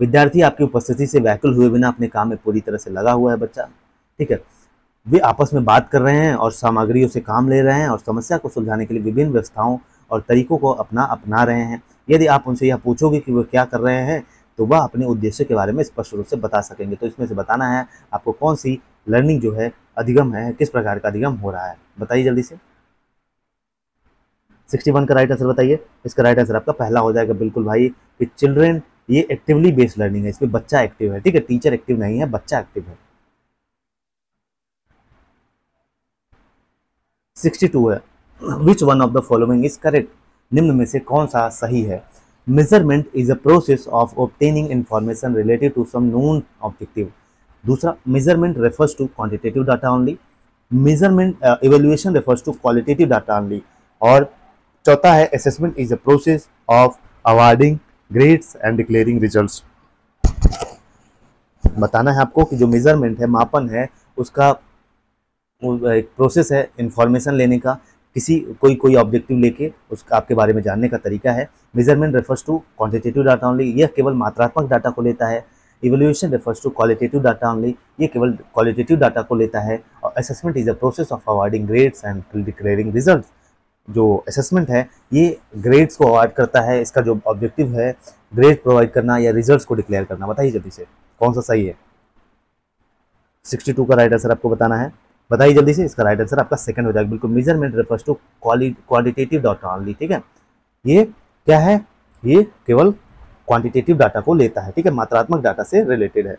विद्यार्थी आपकी उपस्थिति से व्याकुल हुए बिना अपने काम में पूरी तरह से लगा हुआ है बच्चा, ठीक है। वे आपस में बात कर रहे हैं और सामग्रियों से काम ले रहे हैं और समस्या को सुलझाने के लिए विभिन्न व्यवस्थाओं और तरीकों को अपना रहे हैं। यदि आप उनसे यह पूछोगे कि वो क्या कर रहे हैं तो वह अपने उद्देश्य के बारे में स्पष्ट रूप से बता सकेंगे। तो इसमें से बताना है आपको कौन सी लर्निंग जो है अधिगम है, किस प्रकार का अधिगम हो रहा है, बताइए जल्दी से। 61 का राइट आंसर बताइए। इसका राइट आंसर आपका पहला हो जाएगा, बिल्कुल भाई, कि चिल्ड्रेन, ये एक्टिवली बेस्ड लर्निंग है, इसमें बच्चा एक्टिव है, ठीक है, टीचर एक्टिव नहीं है, बच्चा एक्टिव है। 62 है, which one of the following is correct, निम्न में से कौन सा सही है। Measurement is a process of obtaining information related to some known objective. दूसरा, measurement refers to quantitative data only. Measurement evaluation refers to qualitative data only. और चौथा है, assessment is a process of awarding grades and declaring results. बताना है आपको कि जो मेजरमेंट है, मापन है, उसका एक प्रोसेस है इंफॉर्मेशन लेने का, किसी कोई ऑब्जेक्टिव लेके उसका आपके बारे में जानने का तरीका है। Measurement refers to quantitative data only, यह केवल मात्रात्मक डाटा को लेता है। Evaluation refers to qualitative data only, ये केवल क्वालिटेटिव डाटा को लेता है। और assessment is a process of awarding grades and declaring results. जो असेसमेंट है ये ग्रेड्स को अवार्ड करता है, इसका जो ऑब्जेक्टिव है ग्रेड प्रोवाइड करना या रिजल्ट्स को डिक्लेयर करना। बताइए जल्दी से कौन सा सही है। 62 का राइट आंसर आपको बताना है, बताइए जल्दी से। इसका राइट आंसर आपका सेकंड हो जाएगा बिल्कुल। Measurement refers to qualitative data only, ठीक है। ये क्या है, ये केवल क्वांटिटेटिव डाटा को लेता है, ठीक है, मात्रात्मक डाटा से रिलेटेड है।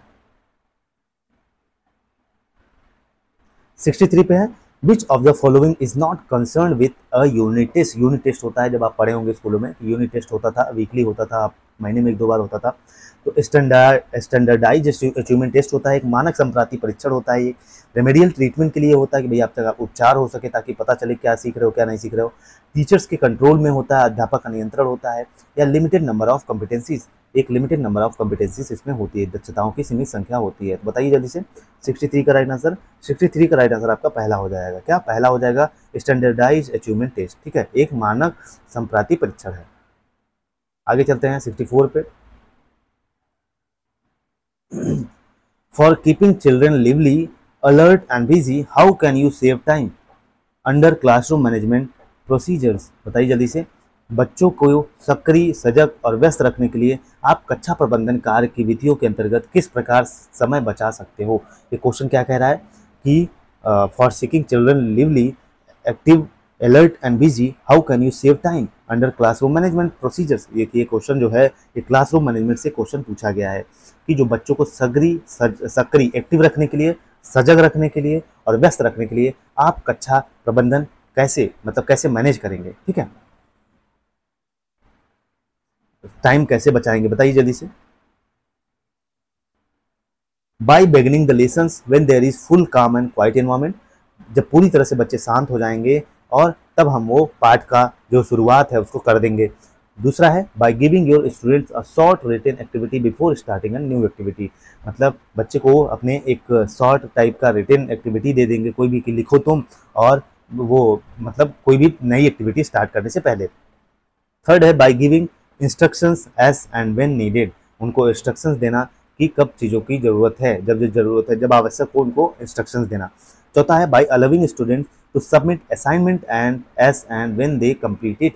63 पे है, which of the following is not concern with a unit test. Unit test होता है, जब आप पढ़े होंगे स्कूलों में, यूनिट टेस्ट होता था, वीकली होता था, महीने में 1-2 बार होता था। तो स्टैंडर्डाइज अचीवमेंट टेस्ट होता है, एक मानक संप्राति परीक्षण होता है। ये रेमेडियल ट्रीटमेंट के लिए होता है कि भाई आप तक उपचार हो सके, ताकि पता चले क्या सीख रहे हो क्या नहीं सीख रहे हो। टीचर्स के कंट्रोल में होता है, अध्यापक का नियंत्रण होता है। या लिमिटेड नंबर ऑफ कॉम्पिटेंसीज, एक लिमिटेड नंबर ऑफ कॉम्पिटेंसीज इसमें होती है, दक्षताओं की सीमित संख्या होती है। तो बताइए जल्दी से 63 का राइट आंसर। 63 का राइट आंसर आपका पहला हो जाएगा। क्या पहला हो जाएगा? स्टैंडर्डाइज अचीवमेंट टेस्ट, ठीक है, एक मानक संप्राति परीक्षण है। आगे चलते हैं 64 पे। For keeping children lively, alert and busy, how can you save time under classroom management procedures. बताइए जल्दी से। बच्चों को सक्रिय, सजग और व्यस्त रखने के लिए आप कक्षा प्रबंधन कार्य की विधियों के अंतर्गत किस प्रकार समय बचा सकते हो। ये क्वेश्चन क्या कह रहा है कि for seeking children lively, active, alert and busy, how can you save time under classroom management procedures. ये क्वेश्चन जो है ये क्लासरूम मैनेजमेंट से क्वेश्चन पूछा गया है कि जो बच्चों को सक्रिय, एक्टिव रखने के लिए, सजग रखने के लिए और व्यस्त रखने के लिए आप कक्षा प्रबंधन कैसे मैनेज करेंगे, ठीक है, टाइम कैसे बचाएंगे। बताइए जल्दी से। By beginning the lessons when there is full calm and quiet environment, जब पूरी तरह से बच्चे शांत हो जाएंगे और तब हम वो पाठ का जो शुरुआत है उसको कर देंगे। दूसरा है by giving your students a short written activity before starting a new activity, मतलब बच्चे को अपने एक शॉर्ट टाइप का रिटन एक्टिविटी दे देंगे, कोई भी कि लिखो तुम, और वो मतलब कोई भी नई एक्टिविटी स्टार्ट करने से पहले। थर्ड है by giving instructions as and when needed, उनको इंस्ट्रक्शंस देना कि कब चीज़ों की ज़रूरत है, जब ज़रूरत है, जब आवश्यक हो उनको इंस्ट्रक्शंस देना। चौथा है by allowing student to submit assignment and as and when they complete it,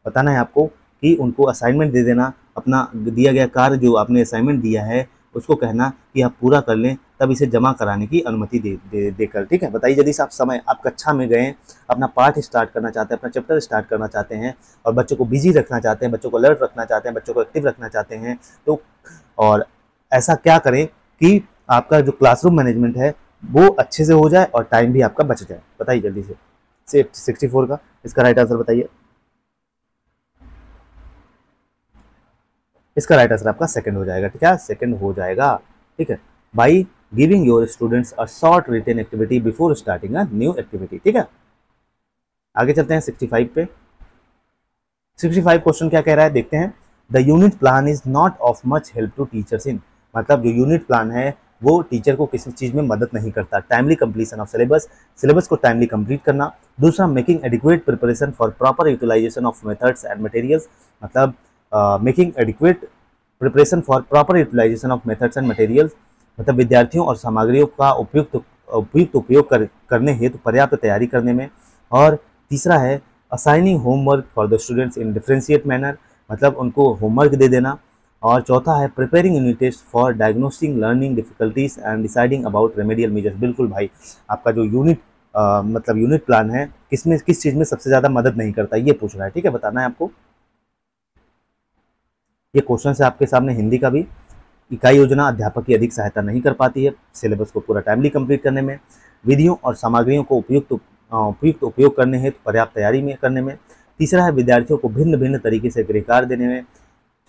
बताना है आपको कि उनको असाइनमेंट दे देना, अपना दिया गया कार्य जो आपने असाइनमेंट दिया है उसको कहना कि आप पूरा कर लें, तब इसे जमा कराने की अनुमति देकर, ठीक है। बताइए जल्दी से। आप कक्षा में गए, अपना पाठ स्टार्ट करना चाहते हैं, अपना चैप्टर स्टार्ट करना चाहते हैं और बच्चों को बिजी रखना चाहते हैं, बच्चों को अलर्ट रखना चाहते हैं, बच्चों को एक्टिव रखना चाहते हैं, तो और ऐसा क्या करें कि आपका जो क्लासरूम मैनेजमेंट है वो अच्छे से हो जाए और टाइम भी आपका बच जाए। बताइए जल्दी से 64 का इसका राइट आंसर बताइए। इसका राइट आंसर आपका सेकंड हो जाएगा, ठीक है, सेकंड हो जाएगा, ठीक है। By giving your students a short written activity before starting a new activity, ठीक है। आगे चलते हैं 65 पे। 65 क्वेश्चन क्या कह रहा है देखते हैं। The unit plan is not of much help to teachers in, मतलब जो यूनिट प्लान है वो टीचर को किसी चीज़ में मदद नहीं करता। टाइमली कंप्लीशन ऑफ सिलेबस को टाइमली कंप्लीट करना। दूसरा, making adequate preparation for proper utilization of methods and materials, मतलब making adequate preparation for proper utilization of methods and materials, मतलब विद्यार्थियों और सामग्रियों का उपयुक्त उपयोग करने हेतु पर्याप्त तैयारी करने में। और तीसरा है assigning homework for the students in differentiate manner, मतलब उनको होमवर्क दे देना। और चौथा है preparing unit test for diagnosing learning difficulties and deciding about remedial measures. बिल्कुल भाई, आपका जो यूनिट प्लान है किस चीज़ में सबसे ज़्यादा मदद नहीं करता, ये पूछ रहा है, ठीक है, बताना है आपको। ये क्वेश्चन है आपके सामने हिंदी का भी। इकाई योजना अध्यापक की अधिक सहायता नहीं कर पाती है सिलेबस को पूरा टाइमली कंप्लीट करने में, विधियों और सामग्रियों को उपयुक्त उपयोग करने हेतु पर्याप्त तैयारी में करने में। तीसरा है विद्यार्थियों को भिन्न भिन्न तरीके से गृह कार्य देने में।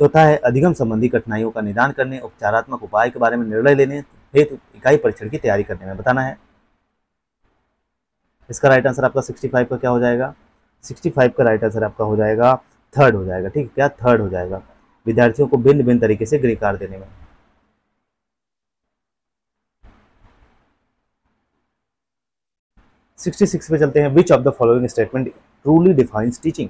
चौथा है अधिगम संबंधी कठिनाइयों का निदान करने, उपचारात्मक उपाय के बारे में निर्णय लेने हेतु इकाई परीक्षण की तैयारी करने में बताना है। इसका राइट आंसर आपका 65 का क्या हो जाएगा? 65 का राइट आंसर आपका हो जाएगा थर्ड हो जाएगा। ठीक है, क्या थर्ड हो जाएगा? विद्यार्थियों को भिन्न भिन्न तरीके से गृहकार देने में। 66 पे चलते हैं। विच of the following statement truly defines teaching?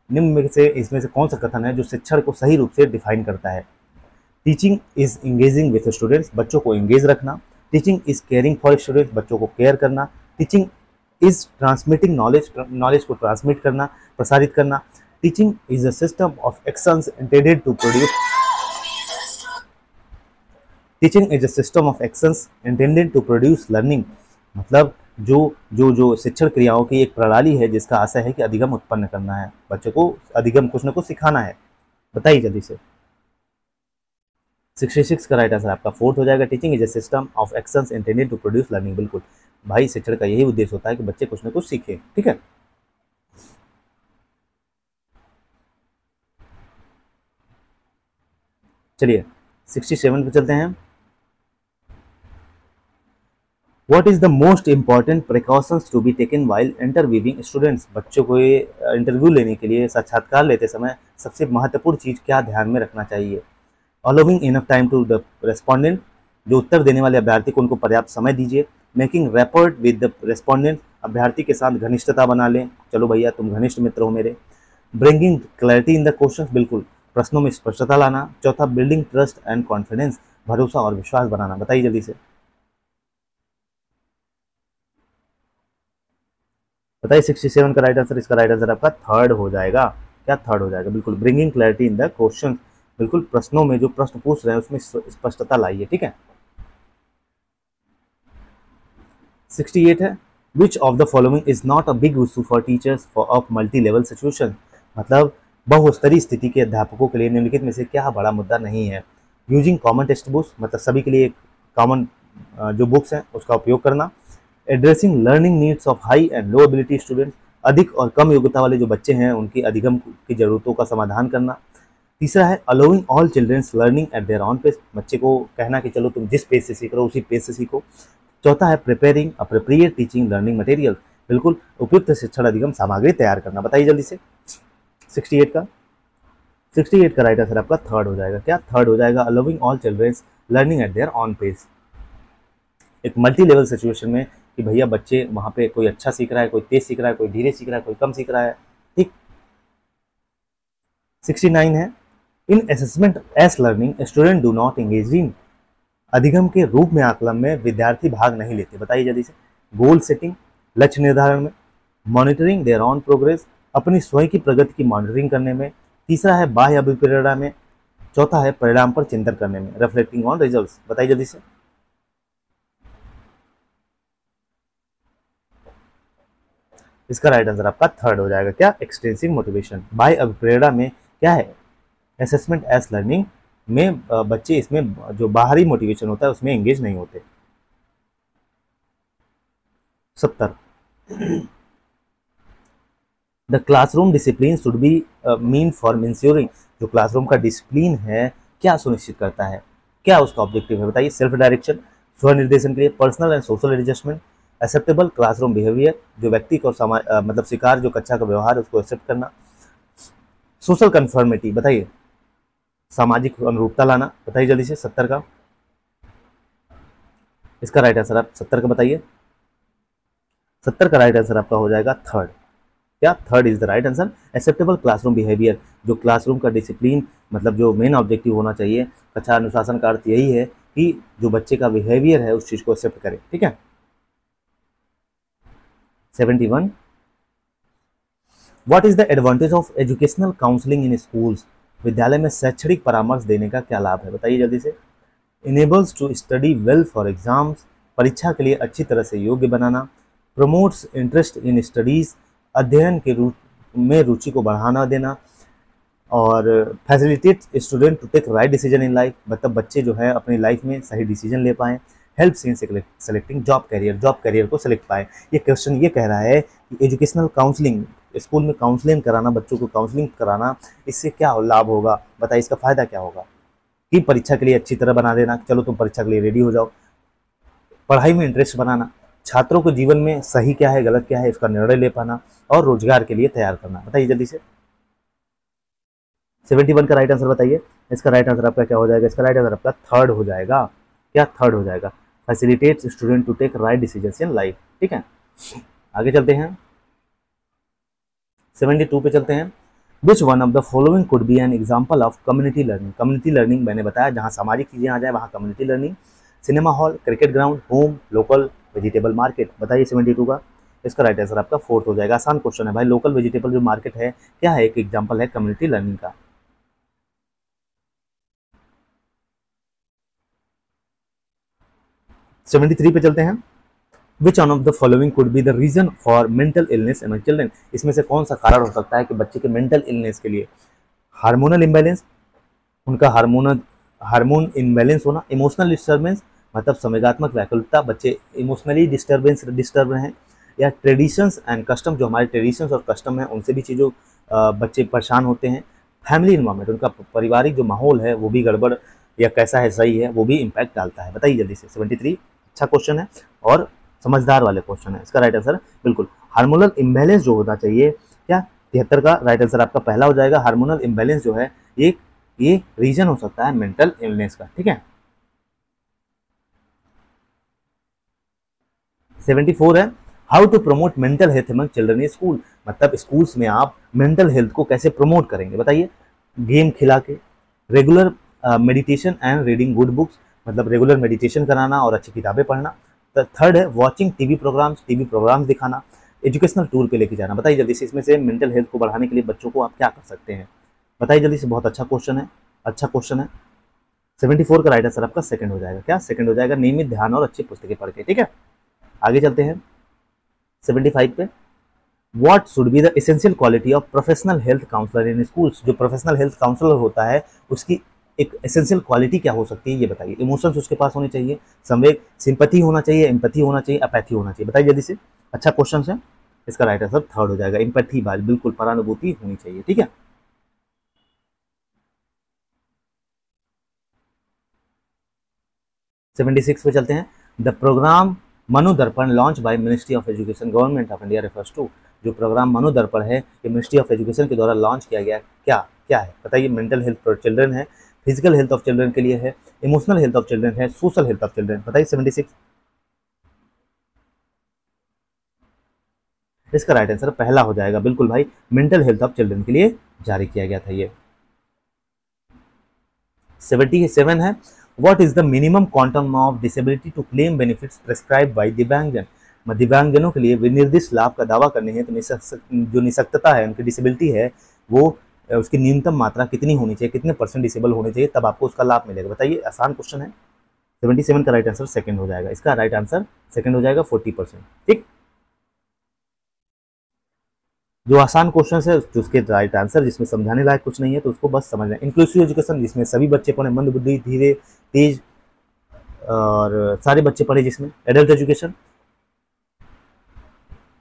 निम्न में से इसमें से कौन सा कथन है जो शिक्षण को सही रूप से डिफाइन करता है? Teaching is engaging with students, बच्चों को इंगेज रखना। Teaching is caring for students, बच्चों को केयर करना। Teaching is transmitting knowledge, knowledge को ट्रांसमिट करना, प्रसारित करना। Teaching is a system of actions intended to produce, teaching is a system of actions intended to produce learning. मतलब जो जो जो शिक्षण क्रियाओं की एक प्रणाली है जिसका आशय है कि अधिगम उत्पन्न करना है, बच्चों को अधिगम कुछ न कुछ सिखाना है। बताइए जल्दी से। 66 का राइट आंसर आपका फोर्थ हो जाएगा। Teaching is a system of actions intended to produce learning. बिल्कुल भाई, शिक्षण का यही उद्देश्य होता है कि बच्चे कुछ न कुछ सीखें। ठीक है, चलिए 67 पे चलते हैं। What is the most important precautions to be taken while interviewing students? बच्चों को ये इंटरव्यू लेने के लिए, साक्षात्कार लेते समय सबसे महत्वपूर्ण चीज़ क्या ध्यान में रखना चाहिए? Allowing enough time to the respondent, जो उत्तर देने वाले अभ्यर्थी को उनको पर्याप्त समय दीजिए। Making rapport with the respondent, अभ्यर्थी के साथ घनिष्ठता बना लें, चलो भैया तुम घनिष्ठ मित्र हो मेरे। Bringing clarity in the questions, बिल्कुल प्रश्नों में स्पष्टता लाना। चौथा, building trust and confidence, भरोसा और विश्वास बनाना। बताइए जल्दी से। बताइए 67 का राइट आंसर। इसका राइट आंसर आपका थर्ड हो जाएगा। क्या थर्ड हो जाएगा? बिल्कुल bringing clarity in the question, बिल्कुल प्रश्नों में जो प्रश्न पूछ रहे हैं उसमें स्पष्टता लाइए। ठीक है, 68 है। Which of the following is not a big issue for teachers for of multi level situation? मतलब बहुस्तरीय स्थिति के अध्यापकों के लिए निम्नलिखित में से क्या बड़ा मुद्दा नहीं है? यूजिंग कॉमन टेक्स्ट बुक्स, मतलब सभी के लिए कॉमन जो बुक्स हैं उसका उपयोग करना। Addressing learning needs of high and low ability students, अधिक और कम योग्यता वाले जो बच्चे हैं उनकी अधिगम की जरूरतों का समाधान करना। तीसरा है allowing all childrens learning at their own pace, बच्चे को कहना कि चलो तुम जिस पेस से सीख रहे हो उसी पेस से सीखो। चौथा है preparing appropriate teaching learning material, बिल्कुल उपयुक्त शिक्षण अधिगम सामग्री तैयार करना। बताइए जल्दी से 68 का। 68 का राइट आंसर आपका थर्ड हो जाएगा। क्या थर्ड हो जाएगा? Allowing all childrens learning at their own pace. एक मल्टी लेवल सिचुएशन में कि भैया बच्चे वहाँ पे कोई अच्छा सीख रहा है, कोई तेज सीख रहा है, कोई धीरे सीख रहा है, कोई कम सीख रहा है। ठीक, 69 है। In assessment S learning student do not engage in, अधिगम के रूप में आकलन में विद्यार्थी भाग नहीं लेते। बताइए जल्दी से। गोल सेटिंग, लक्ष्य निर्धारण में। मॉनिटरिंग देयर ऑन प्रोग्रेस, अपनी स्वयं की प्रगति की मॉनिटरिंग करने में। तीसरा है बाह्य अभिप्रेरणा में। चौथा है परिणाम पर चिंतन करने में, रिफ्लेक्टिंग ऑन रिजल्ट्स। बताइए जल्दी से। इसका राइट आंसर आपका थर्ड हो जाएगा। क्या? Extensive motivation. बाय अभिप्रेरणा में क्या है? असेसमेंट एस लर्निंग में बच्चे इसमें जो बाहरी मोटिवेशन होता है उसमें एंगेज नहीं होते। 70, the classroom discipline should be mean for ensuring, जो क्लासरूम का डिसिप्लिन है क्या सुनिश्चित करता है, क्या उसका ऑब्जेक्टिव है? बताइए। सेल्फ डायरेक्शन, स्वनिर्देशन के लिए। Personal and social adjustment. Acceptable classroom behaviour, जो व्यक्ति को मतलब स्वीकार जो कक्षा का व्यवहार है उसको एक्सेप्ट करना। सोशल कन्फर्मिटी, बताइए सामाजिक अनुरूपता लाना। बताइए जल्दी से 70 का। इसका राइट आंसर आप 70 का बताइए। 70 का राइट आंसर आपका हो जाएगा थर्ड। क्या? Third is the right answer. Acceptable classroom behaviour, जो क्लासरूम का डिसिप्लिन मतलब जो मेन ऑब्जेक्टिव होना चाहिए कक्षा अनुशासन का अर्थ यही है कि जो बच्चे का बिहेवियर है उस चीज को एक्सेप्ट करे। ठीक है, 71, what is the advantage of educational counselling in schools, विद्यालय में शैक्षणिक परामर्श देने का क्या लाभ है? बताइए जल्दी से। Enables to study well for exams, परीक्षा के लिए अच्छी तरह से योग्य बनाना। प्रमोट्स इंटरेस्ट इन स्टडीज, अध्ययन के में रुचि को बढ़ाना देना। और facilitate student to take right decision in life, मतलब बच्चे जो है अपनी लाइफ में सही डिसीजन ले पाएँ। Helps in selecting job career, job career को सेलेक्ट पाए। ये क्वेश्चन ये कह रहा है कि एजुकेशनल काउंसलिंग स्कूल में काउंसलिंग कराना, बच्चों को काउंसलिंग कराना, इससे क्या लाभ होगा बताइए, इसका फायदा क्या होगा? कि परीक्षा के लिए अच्छी तरह बना देना, चलो तुम परीक्षा के लिए रेडी हो जाओ। पढ़ाई में इंटरेस्ट बनाना, छात्रों को जीवन में सही क्या है गलत क्या है इसका निर्णय ले पाना, और रोजगार के लिए तैयार करना। बताइए जल्दी से 71 का राइट आंसर बताइए। इसका राइट आंसर आपका क्या हो जाएगा? इसका राइट आंसर आपका थर्ड हो जाएगा। क्या थर्ड हो जाएगा? Facilitates student to take right decisions in life. ठीक है, आगे चलते हैं 72 पे चलते हैं। Which one of the following could be an example of community learning. Community learning मैंने बताया जहाँ सामाजिक चीजें आ जाए वहाँ community learning. Cinema hall, cricket ground, home, local, vegetable market. बताइए 72 का। इसका राइट आंसर आपका फोर्थ हो जाएगा। आसान क्वेश्चन है भाई, लोकल वेजिटेबल जो मार्केट है क्या है? एक एग्जाम्पल है कम्युनिटी लर्निंग का। 73 पे चलते हैं। Which one of the following could be the reason for mental illness among children. इसमें से कौन सा कारण हो सकता है कि बच्चे के मेंटल इलनेस के लिए? हार्मोनल इम्बैलेंस, उनका हार्मोन इम्बैलेंस होना, इमोशनल डिस्टर्बेंस मतलब संवेगात्मक व्याकुलता, बच्चे इमोशनली डिस्टर्ब हैं, या ट्रेडिशंस एंड कस्टम, जो हमारे ट्रेडिशंस और कस्टम हैं उनसे भी चीज़ों बच्चे परेशान होते हैं। फैमिली इन्वायरमेंट, उनका पारिवारिक जो माहौल है वो भी गड़बड़ या कैसा है सही है वो भी इम्पैक्ट डालता है। बताइए जल्दी से 73। अच्छा क्वेश्चन है और समझदार वाले क्वेश्चन है। इसका राइट आंसर बिल्कुल हार्मोनल इम्बैलेंस जो होना चाहिए, क्या 73 का राइट आंसर आपका पहला हो जाएगा। हार्मोनल इम्बैलेंस जो है ये रीजन हो सकता है मेंटल इलनेस का। ठीक है, 74 है। How to promote mental health among children in school. मतलब स्कूल्स में आप मेंटल हेल्थ को कैसे प्रमोट करेंगे? बताइए। गेम खिला के, regular meditation and reading good books, मतलब रेगुलर मेडिटेशन कराना और अच्छी किताबें पढ़ना। थर्ड है वॉचिंग टीवी प्रोग्राम्स दिखाना, एजुकेशनल टूर पे लेके जाना। बताइए जल्दी से इसमें से मेंटल हेल्थ को बढ़ाने के लिए बच्चों को आप क्या कर सकते हैं? बताइए जल्दी से। बहुत अच्छा क्वेश्चन है, अच्छा क्वेश्चन है। 74 का राइट आंसर आपका सेकंड हो जाएगा। क्या सेकंड हो जाएगा? नियमित ध्यान और अच्छी पुस्तकें पढ़ के। ठीक है, आगे चलते हैं 75 पे। What should be the essential quality of professional health counsellor in schools. जो प्रोफेशनल हेल्थ काउंसलर होता है उसकी एक एसेंशियल क्वालिटी क्या हो सकती है ये बताइए। इमोशंस उसके पास होने चाहिए, संवेग, सिंपैथी होना चाहिए, एम्पैथी होना चाहिए, अपैथी होना चाहिए। बताइए जल्दी से। अच्छा क्वेश्चन है, इसका राइट आंसर थर्ड हो जाएगा। एम्पैथी बात बिल्कुल, परानुभूति होनी चाहिए। ठीक है, 76 पे चलते हैं। The programme Manodarpan launch by ministry of education government of India refers to. जो प्रोग्राम मनोदर्पण है ये मिनिस्ट्री ऑफ एजुकेशन के द्वारा लॉन्च किया गया, क्या क्या है? बताइए। मेंटल हेल्थ फॉर चिल्ड्रन है, फिजिकल हेल्थ ऑफ चिल्ड्रन के लिए है, इमोशनल हेल्थ ऑफ चिल्ड्रन है, सोशल हेल्थ ऑफ चिल्ड्रन। बताइए 76। इसका राइट आंसर पहला हो जाएगा। बिल्कुल भाई, मेंटल हेल्थ ऑफ चिल्ड्रन के लिए जारी किया गया था ये। 77 है। What is the minimum quantum of disability to claim benefits prescribe by Divyangjan. दिव्यांगजनों के लिए विनिर्दिष्ट लाभ का दावा करने हैं तो जो निःशक्तता है, उनकी डिसेबिलिटी है, वो उसकी न्यूनतम मात्रा कितनी होनी चाहिए, कितने परसेंट डिसेबल होने चाहिए, तब आपको उसका लाभ मिलेगा। बताइए, आसान क्वेश्चन है। 77 का राइट आंसर सेकंड हो जाएगा। इसका राइट आंसर सेकंड हो जाएगा 40%। ठीक, जो आसान क्वेश्चन है उसके राइट आंसर जिसमें समझाने लायक कुछ नहीं है तो उसको बस समझना है। इंक्लूसिव एजुकेशन जिसमें सभी बच्चे पढ़े, मंद बुद्धि, धीरे, तेज और सारे बच्चे पढ़े। जिसमें एडल्ट एजुकेशन,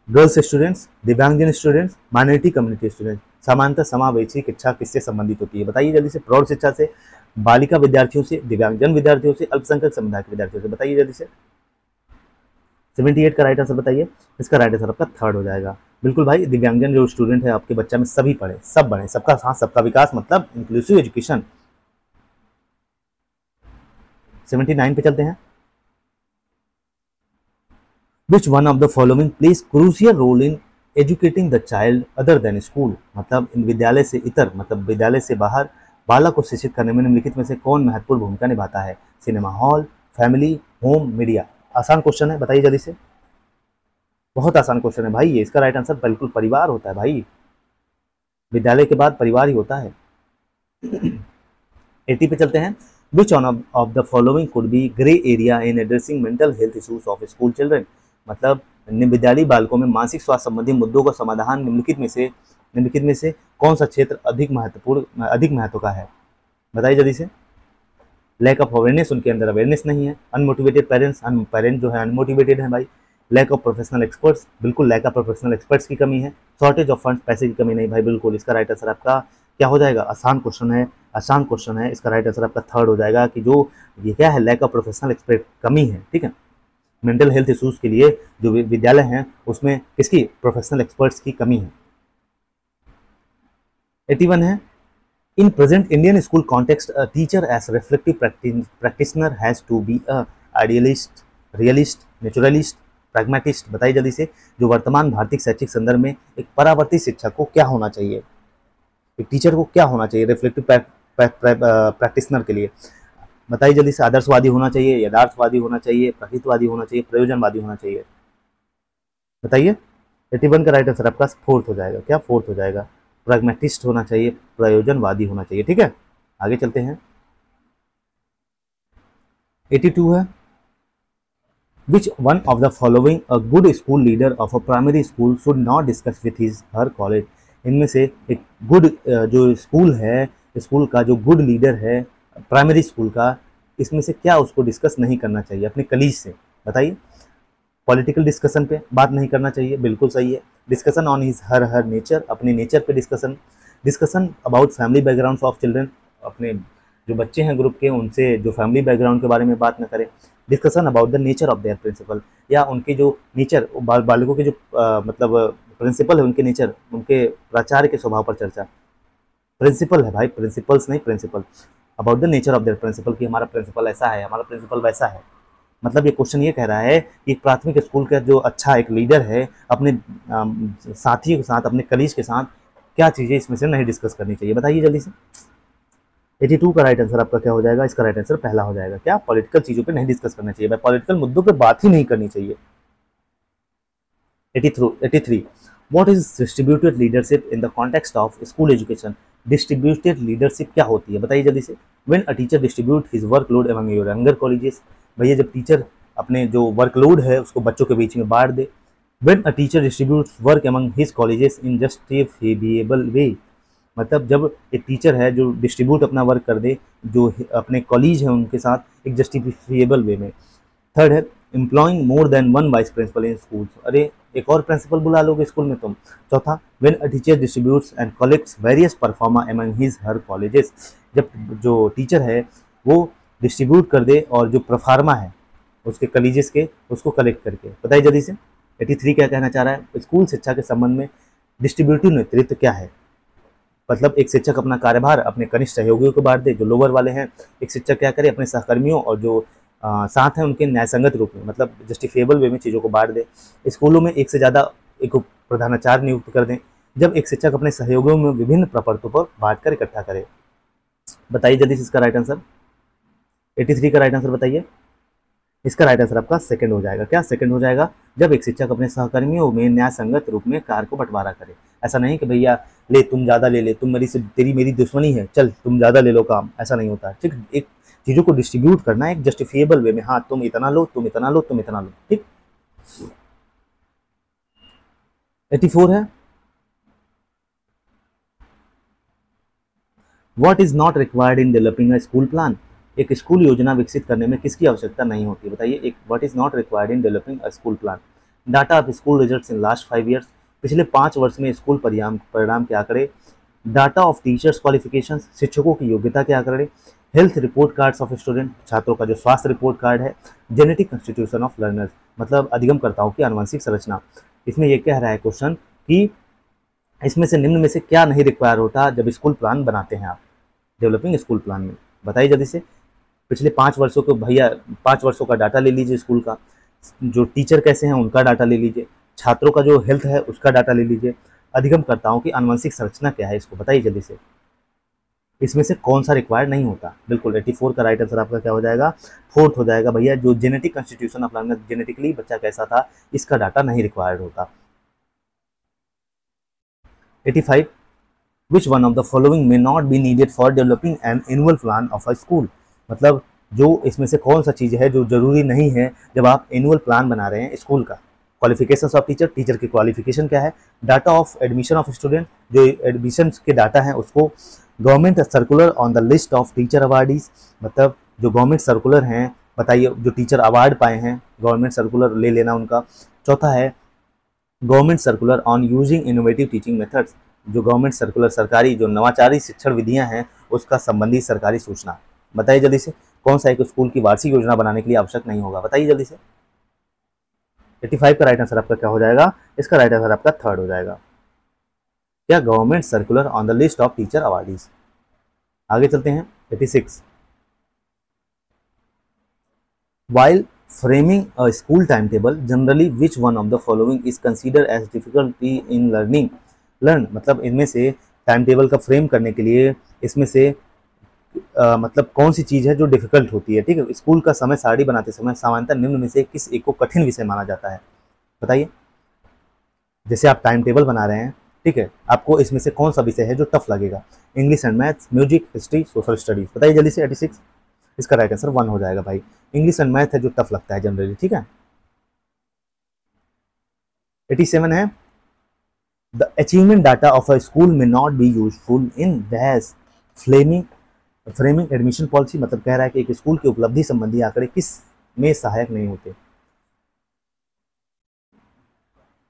गर्ल्स स्टूडेंट्स, दिव्यांगजन स्टूडेंट्स, माइनॉरिटी कम्युनिटी स्टूडेंट। समानता समावेशी शिक्षा किससे संबंधित होती है? बताइए जल्दी से। प्रौढ़ शिक्षा से, बालिका विद्यार्थियों से, दिव्यांगजन विद्यार्थियों से, अल्पसंख्यक समुदाय के विद्यार्थियों से। बताइए जल्दी से। 78 का राइट आंसर बताइए। इसका राइट आंसर आपका थर्ड हो जाएगा। बिल्कुल भाई, दिव्यांगजन जो स्टूडेंट है आपके बच्चा में सभी पढ़े, सब बढ़े, सबका साथ सबका विकास, मतलब इंक्लूसिव एजुकेशन। 79 पे चलते हैं। Which one of the following plays crucial role in educating the child other than school. मतलब इन विद्यालय से इतर, मतलब विद्यालय से बाहर बालक को शिक्षित करने में निम्नलिखित में से कौन महत्वपूर्ण भूमिका निभाता है? Cinema hall, family, home, media. आसान क्वेश्चन है, बताइए जल्दी से। बहुत आसान क्वेश्चन है भाई ये। इसका राइट आंसर बिल्कुल परिवार होता है भाई, विद्यालय के बाद परिवार ही होता है। 80 पे चलते हैं। Which one of the following could B grey area in addressing mental health issues of school children. मतलब विद्यालयी बालकों में मानसिक स्वास्थ्य संबंधी मुद्दों का समाधान निम्नलिखित में से कौन सा क्षेत्र अधिक महत्व का है? बताइए जल्दी से। लैक ऑफ अवेयरनेस, उनके अंदर अवेयरनेस नहीं है। अनमोटिवेटेड पेरेंट्स, पेरेंट जो है अनमोटिवेटेड है भाई। लैक ऑफ प्रोफेशनल एक्सपर्ट्स, बिल्कुल लैक ऑफ प्रोफेशनल एक्सपर्ट्स की कमी है। शॉर्टेज ऑफ फंड्स, पैसे की कमी नहीं भाई, बिल्कुल इसका राइट आंसर आपका क्या हो जाएगा, आसान क्वेश्चन है, आसान क्वेश्चन है, इसका राइट आंसर आपका थर्ड हो जाएगा कि जो ये क्या है, लैक ऑफ प्रोफेशनल एक्सपर्ट कमी है, ठीक है। मेंटल हेल्थ इश्यूज के लिए जो विद्यालय हैं उसमें किसकी, प्रोफेशनल एक्सपर्ट्स की कमी है। 81 है, in present Indian school context a teacher as reflective practitioner has to be a idealist, realist, naturalist, pragmatist. बताइए जल्दी से, जो वर्तमान भारतीय शैक्षिक संदर्भ में एक परावर्तित शिक्षक को क्या होना चाहिए, एक टीचर को क्या होना चाहिए रिफ्लेक्टिव प्रैक्टिशनर के लिए, बताइए जल्दी से। आदर्शवादी होना चाहिए, यथार्थवादी होना चाहिए, प्रकृतिवादी होना चाहिए, प्रयोजनवादी होना चाहिए, बताइए। 81 का राइट आंसर आपका फोर्थ हो जाएगा, क्या फोर्थ हो जाएगा, प्रैग्मेटिस्ट होना चाहिए, प्रयोजनवादी होना चाहिए, ठीक है। आगे चलते हैं। 82 है, which one of the following a good school leader of a primary school should not discuss with his her college. इनमें से एक गुड जो स्कूल है, स्कूल का जो गुड लीडर है प्राइमरी स्कूल का, इसमें से क्या उसको डिस्कस नहीं करना चाहिए अपने कलीज से, बताइए। पॉलिटिकल डिस्कशन पे बात नहीं करना चाहिए, बिल्कुल सही है। Discussion on his her nature, अपने नेचर पे discussion. Discussion about family background of children, अपने जो बच्चे हैं ग्रुप के उनसे जो फैमिली बैकग्राउंड के बारे में बात न करें। Discussion about the nature of their principal, या उनके जो नेचर बालकों के जो मतलब प्रिंसिपल है उनके नेचर, उनके प्राचार्य के स्वभाव पर चर्चा। प्रिंसिपल है भाई, प्रिंसिपल्स नहीं, principal. About the nature of their principal, कि हमारा प्रिंसिपल ऐसा है, हमारा प्रिंसिपल वैसा है। मतलब ये क्वेश्चन ये कह रहा है कि प्राथमिक स्कूल का जो अच्छा एक लीडर है अपने साथियों के साथ, अपने कलीग के साथ क्या चीज़ें इसमें से नहीं डिस्कस करनी चाहिए, बताइए जल्दी से। 82 का राइट आंसर आपका क्या हो जाएगा, इसका राइट आंसर पहला हो जाएगा, क्या पॉलिटिकल चीज़ों पे नहीं डिस्कस करना चाहिए भाई, पॉलिटिकल मुद्दों पे बात ही नहीं करनी चाहिए। 83 what is distributed leadership in the context of school education. Distributed leadership क्या होती है, बताइए जल्दी से। When a teacher distribute his workload among your younger colleges, भैया जब टीचर अपने जो वर्कलोड है उसको बच्चों के बीच में बांट दे। When a teacher distributes work among his colleagues in justifiable way, मतलब जब एक टीचर है जो डिस्ट्रीब्यूट अपना वर्क कर दे जो अपने कॉलेज है उनके साथ एक जस्टिफिएबल वे में। थर्ड है, employing more than one vice principal in schools, अरे एक और प्रिंसिपल बुला लोगे स्कूल में तुम। चौथा, when a teacher distributes and collects various pro forma among his her colleges, जब जो टीचर है वो डिस्ट्रीब्यूट कर दे और जो परफॉर्मा है उसके कॉलेजेस के उसको कलेक्ट करके, बताइए जल्दी से। 83 क्या कहना चाह रहा है, स्कूल शिक्षा के संबंध में डिस्ट्रीब्यूटिव नेतृत्व क्या है, मतलब एक शिक्षक अपना कार्यभार अपने कनिष्ठ सहयोगियों को बांट दे जो लोअर वाले हैं, एक शिक्षक क्या करे अपने सहकर्मियों और जो साथ हैं उनके न्यायसंगत रूप में, मतलब जस्टिफिएबल वे में चीज़ों को बांट दे। स्कूलों में एक से ज़्यादा एक प्रधानाचार्य नियुक्त कर दें, जब एक शिक्षक अपने सहयोगियों में विभिन्न प्रपत्रों पर बांट कर इकट्ठा करे, बताइए जल्दी से इसका राइट आंसर। 83 का राइट आंसर बताइए, इसका राइट आंसर आपका सेकंड हो जाएगा, क्या सेकंड हो जाएगा, जब एक शिक्षक अपने सहकर्मियों में न्यायसंगत रूप में कार्य को बंटवारा करे। ऐसा नहीं कि भैया ले तुम ज़्यादा ले ले, तुम मेरी से तेरी मेरी दुश्मनी है, चल तुम ज़्यादा ले लो काम, ऐसा नहीं होता, ठीक। एक चीज़ों को डिस्ट्रीब्यूट करना है एक जस्टिफिएबल वे में, हाँ तुम इतना लो, तुम इतना लो, तुम इतना लो, ठीक। 84 है, what is not required in developing a school plan, एक स्कूल योजना विकसित करने में किसकी आवश्यकता नहीं होती, बताइए। एक what is not required in developing a school plan, data of school results in last 5 years, पिछले 5 वर्ष में स्कूल परिणाम के आंकड़े, डाटा ऑफ टीचर्स क्वालिफिकेशंस, शिक्षकों की योग्यता के आंकड़े, health report cards of student, छात्रों का जो स्वास्थ्य रिपोर्ट कार्ड है, जेनेटिक कंस्टिट्यूशन ऑफ लर्नर्स, मतलब अधिगमकर्ताओं की आनुवंशिक संरचना। इसमें यह कह रहा है क्वेश्चन कि इसमें से निम्न में से क्या नहीं रिक्वायर होता जब स्कूल प्लान बनाते हैं आप डेवलपिंग स्कूल प्लान में, बताइए जल्दी से। पिछले 5 वर्षों को भैया 5 वर्षों का डाटा ले लीजिए स्कूल का, जो टीचर कैसे हैं उनका डाटा ले लीजिए, छात्रों का जो हेल्थ है उसका डाटा ले लीजिए, अधिगमकर्ताओं की आनुवंशिक संरचना क्या है इसको बताइए जल्दी से। इसमें से कौन सा रिक्वायर्ड नहीं होता, बिल्कुल 84 का राइट आंसर आपका क्या हो जाएगा, फोर्थ हो जाएगा भैया, जो genetic constitution of learner, genetically बच्चा कैसा था इसका डाटा नहीं रिक्वायर्ड होता। 85 विच one of the following may not be needed for developing an annual plan of a school, मतलब जो इसमें से कौन सा चीज़ है जो जरूरी नहीं है जब आप एनुअल प्लान बना रहे हैं स्कूल का। क्वालिफिकेशंस ऑफ टीचर, टीचर की क्वालिफिकेशन क्या है, data of admission of student, जो एडमिशन के डाटा हैं उसको, government circular on the list of teacher awardees, मतलब जो गवर्नमेंट सर्कुलर हैं बताइए जो टीचर अवार्ड पाए हैं, गवर्नमेंट सर्कुलर ले लेना उनका। चौथा है government circular on using innovative teaching methods, जो गवर्नमेंट सर्कुलर सरकारी जो नवाचारी शिक्षण विधियां हैं उसका संबंधी सरकारी सूचना। बताइए जल्दी से कौन सा एक स्कूल की वार्षिक योजना बनाने के लिए आवश्यक नहीं होगा, बताइए जल्दी से। 85 का राइट आंसर आपका क्या हो जाएगा, इसका राइट आंसर आपका थर्ड हो जाएगा, क्या government circular on the list of teacher awardees. आगे चलते हैं 86, while framing a school timetable generally which one of the following is considered as difficulty in learn, मतलब इनमें से टाइम टेबल का फ्रेम करने के लिए इसमें से मतलब कौन सी चीज़ है जो डिफिकल्ट होती है। ठीक है, स्कूल का समय सारणी बनाते समय सामान्यतः निम्न में से किस एक को कठिन विषय माना जाता है, बताइए। जैसे आप टाइम टेबल बना रहे हैं, ठीक है, आपको इसमें से कौन सा विषय है जो टफ लगेगा, English and maths, music, history, social studies, बताइए जल्दी से। 86, इसका राइट आंसर 1 हो जाएगा भाई, इंग्लिश एंड मैथ है जो टफ लगता है जनरली। ठीक है, 87 है the achievement data of a school may not be useful in dash framing admission policy, मतलब कह रहा है कि एक स्कूल की उपलब्धि संबंधी आंकड़े किस में सहायक नहीं होते,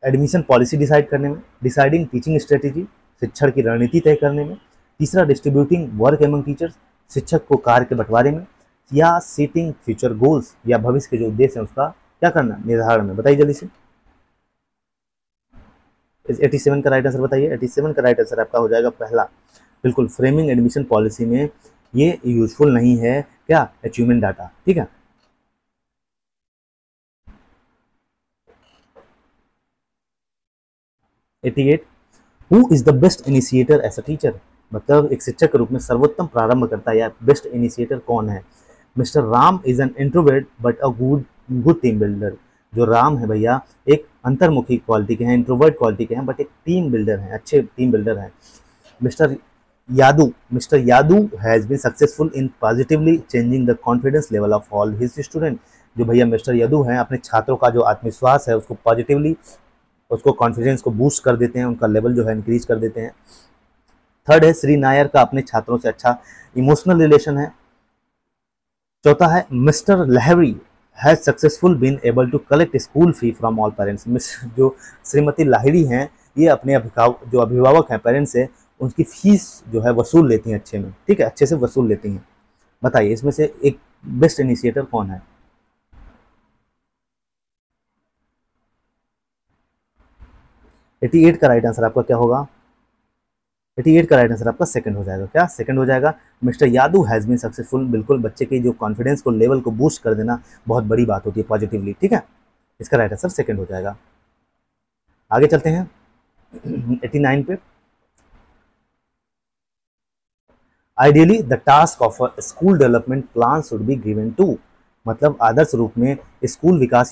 एडमिशन पॉलिसी डिसाइड करने में, डिसाइडिंग टीचिंग स्ट्रेटेजी शिक्षण की रणनीति तय करने में, तीसरा डिस्ट्रीब्यूटिंग वर्क एमंग टीचर्स शिक्षक को कार्य के बंटवारे में, या सेटिंग फ्यूचर गोल्स या भविष्य के जो उद्देश्य हैं उसका क्या करना निर्धारण में, बताइए जल्दी से। 87 का राइट आंसर बताइए। 87 का राइट आंसर आपका हो जाएगा पहला, बिल्कुल, फ्रेमिंग एडमिशन पॉलिसी में ये यूजफुल नहीं है, क्या अचीवमेंट डाटा। ठीक है, who is the best initiator as a teacher, मतलब एक शिक्षक के रूप में सर्वोत्तम प्रारंभकर्ता या बेस्ट इनिशिएटर कौन है। Mister Ram is an introvert but a good good team builder, जो राम है भैया एक अंतर्मुखी क्वालिटी के हैं, इंट्रोवर्ट क्वालिटी के हैं, बट एक टीम बिल्डर हैं, अच्छे टीम बिल्डर हैं। Mister Yadu has been successful in positively changing the confidence level of all his student, जो भैया मिस्टर यादू हैं अपने छात्रों का जो आत्मविश्वास है उसको पॉजिटिवली उसको कॉन्फिडेंस को बूस्ट कर देते हैं, उनका लेवल जो है इंक्रीज कर देते हैं। थर्ड है श्री नायर का अपने छात्रों से अच्छा इमोशनल रिलेशन है। चौथा है Mr Lahiri has successful been able to collect school fee from all parents, जो श्रीमती लाहिड़ी हैं ये अपने अभिभावक हैं पेरेंट्स से उनकी फीस जो है वसूल लेती हैं अच्छे में, ठीक है, अच्छे से वसूल लेती हैं। बताइए इसमें से एक बेस्ट इनिशिएटर कौन है। 88 का राइट आंसर आपका क्या होगा, 88 का राइट आंसर आपका सेकंड हो जाएगा, क्या सेकंड हो जाएगा। Mr Yadav has been successful, बिल्कुल बच्चे के जो कॉन्फिडेंस को लेवल को बूस्ट कर देना बहुत बड़ी बात होती है पॉजिटिवली, ठीक है, इसका राइट आंसर सेकंड हो जाएगा। आगे चलते हैं 89 पे। Ideally the task of a school development plan should be given to, मतलब आदर्श रूप में स्कूल विकास